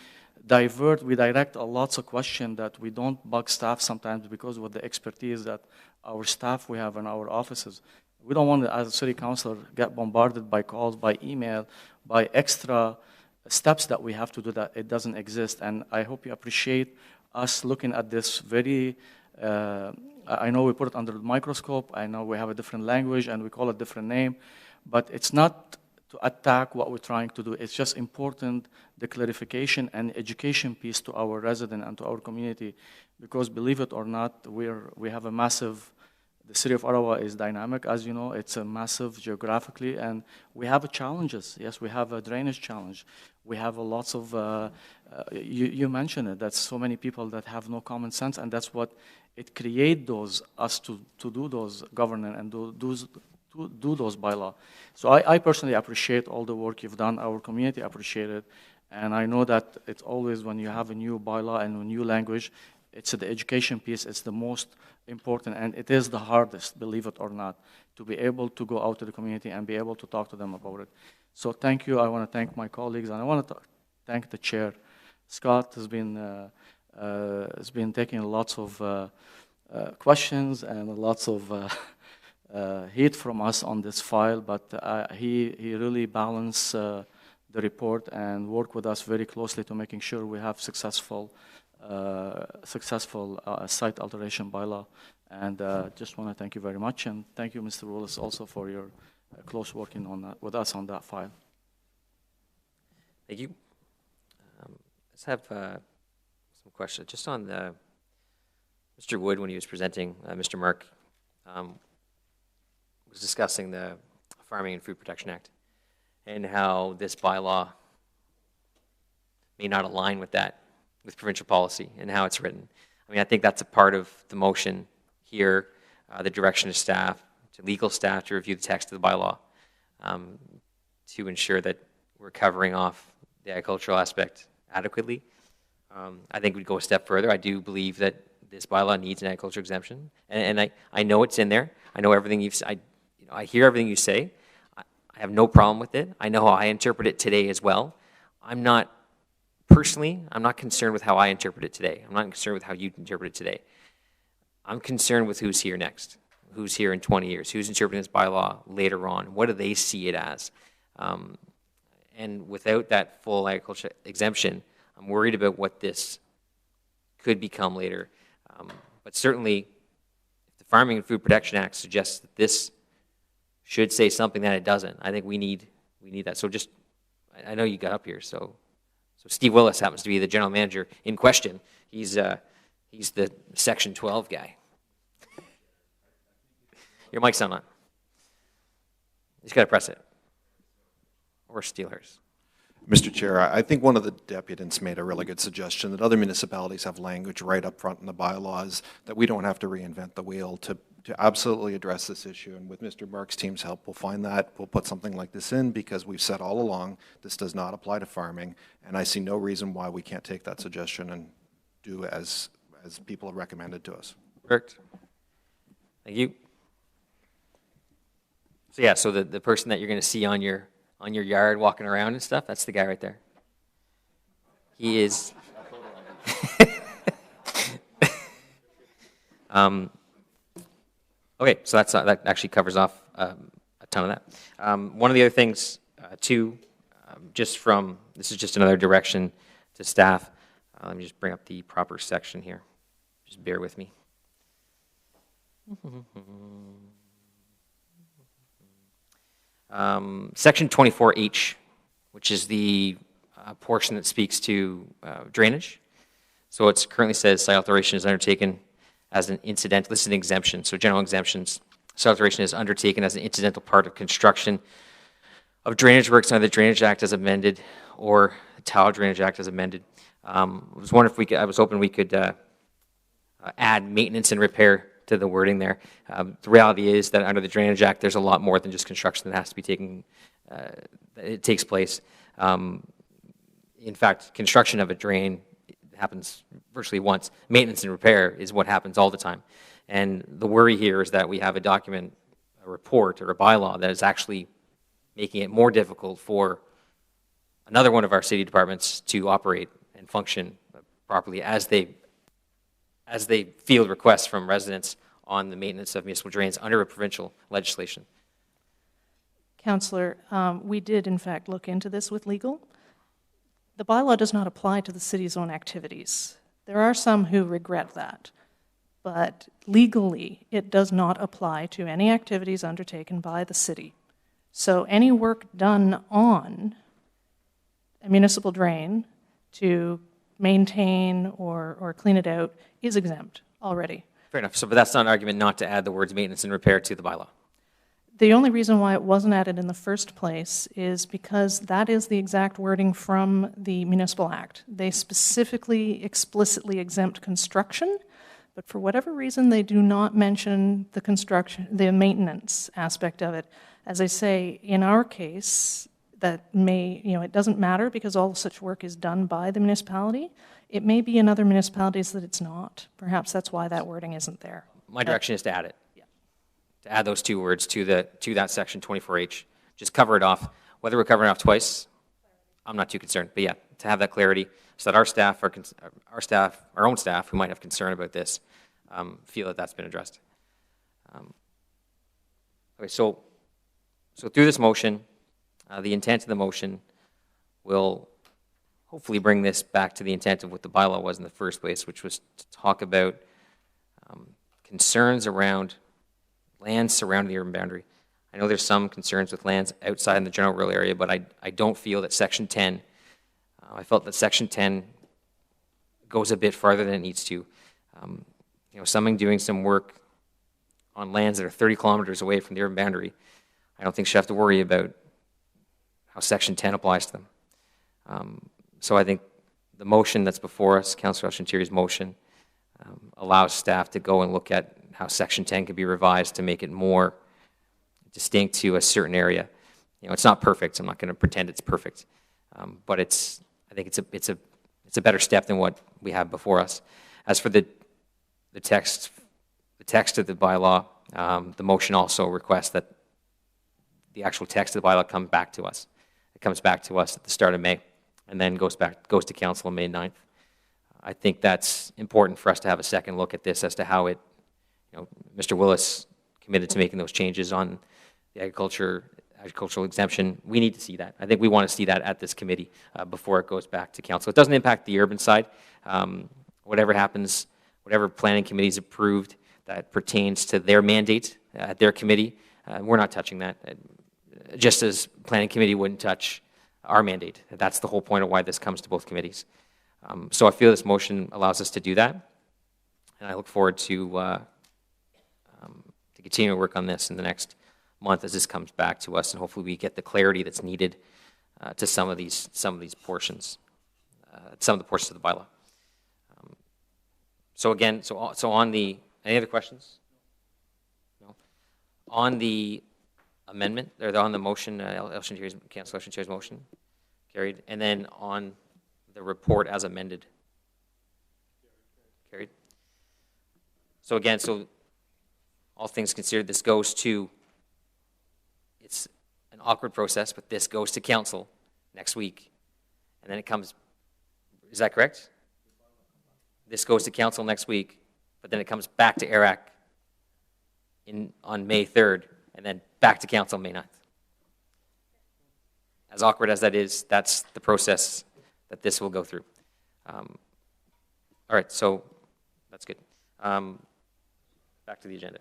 direct lots of questions that we don't bug staff sometimes because of the expertise that our staff we have in our offices. We don't want to, as a city councilor, get bombarded by calls, by email, by extra steps that we have to do that it doesn't exist. And I hope you appreciate us looking at this very, I know we put it under the microscope, I know we have a different language and we call it a different name, but it's not to attack what we're trying to do. It's just important, the clarification and education piece to our resident and to our community, because believe it or not, we have a massive, the city of Ottawa is dynamic, as you know, it's a massive geographically, and we have challenges. Yes, we have a drainage challenge. We have lots of, you mentioned it, that's so many people that have no common sense, and that's what it creates us to do those governance and do do those bylaw. So I personally appreciate all the work you've done. Our community appreciate it. And I know that it's always when you have a new bylaw and a new language, it's the education piece, it's the most important, and it is the hardest, believe it or not, to be able to go out to the community and be able to talk to them about it. So thank you. I want to thank my colleagues, and I want to thank the chair. Scott has been taking lots of questions and lots of heat from us on this file, but he really balanced the report and work with us very closely to making sure we have successful site alteration bylaw. And just want to thank you very much, and thank you, Mr. Willis, also for your close working on that, with us on that file. Thank you. Let's have some questions. Just on the Mr. Wood, when he was presenting, Mr. Mark was discussing the Farming and Food Protection Act and how this bylaw may not align with that, with provincial policy and how it's written. I mean, I think that's a part of the motion here, the direction of staff, to legal staff to review the text of the bylaw to ensure that we're covering off the agricultural aspect adequately. I think we'd go a step further. I do believe that this bylaw needs an agricultural exemption, and I know it's in there. I know everything I hear everything you say. I have no problem with it. I know how I interpret it today as well. I'm not concerned with how I interpret it today. I'm not concerned with how you interpret it today. I'm concerned with who's here next, who's here in 20 years, who's interpreting this bylaw later on. What do they see it as? And without that full agriculture exemption, I'm worried about what this could become later. But certainly, if the Farming and Food Protection Act suggests that this should say something that it doesn't, I think we need that. So just, I know you got up here, so Steve Willis happens to be the general manager in question. He's the Section 12 guy. Your mic's not on. You just got to press it. Or steal hers. Mr. Chair, I think one of the deputants made a really good suggestion that other municipalities have language right up front in the bylaws that we don't have to reinvent the wheel to absolutely address this issue. And with Mr. Mark's team's help, we'll find that. We'll put something like this in because we've said all along this does not apply to farming, and I see no reason why we can't take that suggestion and do as people have recommended to us. Perfect. Thank you. So yeah, so the person that you're going to see on your yard walking around and stuff, that's the guy right there. He is. Okay, so that actually covers off a ton of that. One of the other things, too, this is just another direction to staff. Let me just bring up the proper section here. Just bear with me. Section 24H, which is the portion that speaks to drainage. So it currently says site alteration is undertaken as an incidental. This is an exemption, so general exemptions. Site alteration is undertaken as an incidental part of construction of drainage works under the Drainage Act as amended or the Tile Drainage Act as amended. I was wondering if I was hoping we could add maintenance and repair to the wording there. The reality is that under the Drainage Act, there's a lot more than just construction that has to be taken, it takes place. In fact, construction of a drain happens virtually once. Maintenance and repair is what happens all the time. And the worry here is that we have a document, a report, or a bylaw that is actually making it more difficult for another one of our city departments to operate and function properly as they field requests from residents on the maintenance of municipal drains under a provincial legislation. Councillor, we did in fact look into this with legal. The bylaw does not apply to the city's own activities. There are some who regret that, but legally it does not apply to any activities undertaken by the city. So any work done on a municipal drain to maintain or clean it out is exempt already. Fair enough. So, but that's not an argument not to add the words maintenance and repair to the bylaw. The only reason why it wasn't added in the first place is because that is the exact wording from the Municipal Act. They specifically, explicitly exempt construction, But for whatever reason, they do not mention the construction, the maintenance aspect of it. As I say, in our case, that may, it doesn't matter because all such work is done by the municipality. It may be in other municipalities that it's not. Perhaps that's why that wording isn't there. My direction is to add it. Yeah. To add those two words to that section 24H. Just cover it off. Whether we're covering it off twice, I'm not too concerned. But yeah, to have that clarity so that our own staff who might have concern about this, feel that that's been addressed. Okay, so through this motion, the intent of the motion will hopefully bring this back to the intent of what the bylaw was in the first place, which was to talk about concerns around lands surrounding the urban boundary. I know there's some concerns with lands outside in the general rural area, but I don't feel that Section 10, I felt that Section 10 goes a bit farther than it needs to. Someone doing some work on lands that are 30 kilometers away from the urban boundary, I don't think should have to worry about how Section 10 applies to them. So I think the motion that's before us, Councillor Interior's motion, allows staff to go and look at how Section 10 can be revised to make it more distinct to a certain area. It's not perfect. I'm not going to pretend it's perfect, but I think it's a better step than what we have before us. As for the text of the bylaw, the motion also requests that the actual text of the bylaw come back to us. It comes back to us at the start of May, and then goes to council on May 9th. I think that's important for us to have a second look at this as to how it, Mr. Willis committed to making those changes on the agricultural exemption. We need to see that. I think we want to see that at this committee before it goes back to council. It doesn't impact the urban side. Whatever happens, whatever planning committee's approved that pertains to their mandate at their committee, we're not touching that. Just as planning committee wouldn't touch our mandate. That's the whole point of why this comes to both committees. So I feel this motion allows us to do that, and I look forward to continue to work on this in the next month as this comes back to us, and hopefully we get the clarity that's needed to some of these portions, some of the portions of the bylaw. So again, so on the any other questions? No. On the amendment, or on the motion, Councilor Interior's motion, carried, and then on the report as amended, carried. So again, all things considered, this goes to, it's an awkward process, but this goes to council next week, and then it comes, is that correct? This goes to council next week, but then it comes back to ERAC on May 3rd, and then back to council May 9th. As awkward as that is, that's the process that this will go through. All right, so that's good. Back to the agenda.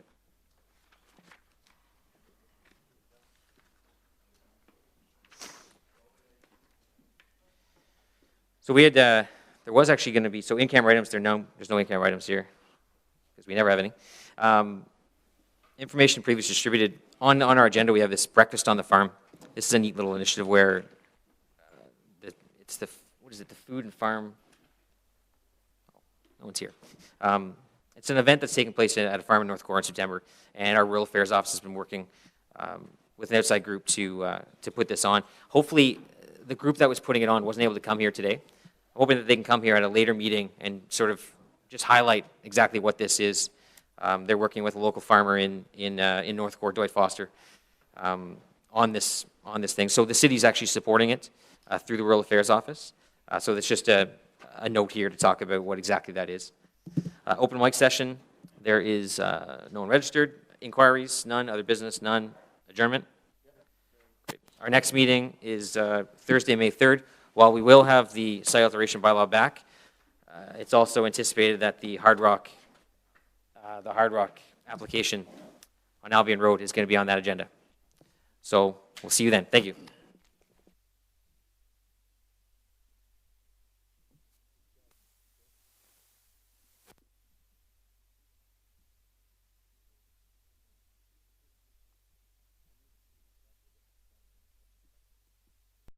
So we had, there was actually going to be, so in-camera items, there's no in-camera items here, because we never have any. Information previously distributed. On our agenda, we have this breakfast on the farm. This is a neat little initiative where it's the food and farm, no one's here. It's an event that's taking place at a farm in North Core in September, and our Rural Affairs Office has been working with an outside group to put this on. Hopefully, the group that was putting it on wasn't able to come here today. I'm hoping that they can come here at a later meeting and sort of just highlight exactly what this is. They're working with a local farmer in North Core, Dwight Foster, on this thing. So the city's actually supporting it through the Rural Affairs Office. So it's just a note here to talk about what exactly that is. Open mic session, there is no one registered. Inquiries, none. Other business, none. Adjournment. Great. Our next meeting is Thursday, May 3rd. While we will have the site alteration bylaw back, it's also anticipated that the Hard Rock application on Albion Road is going to be on that agenda. So we'll see you then. Thank you.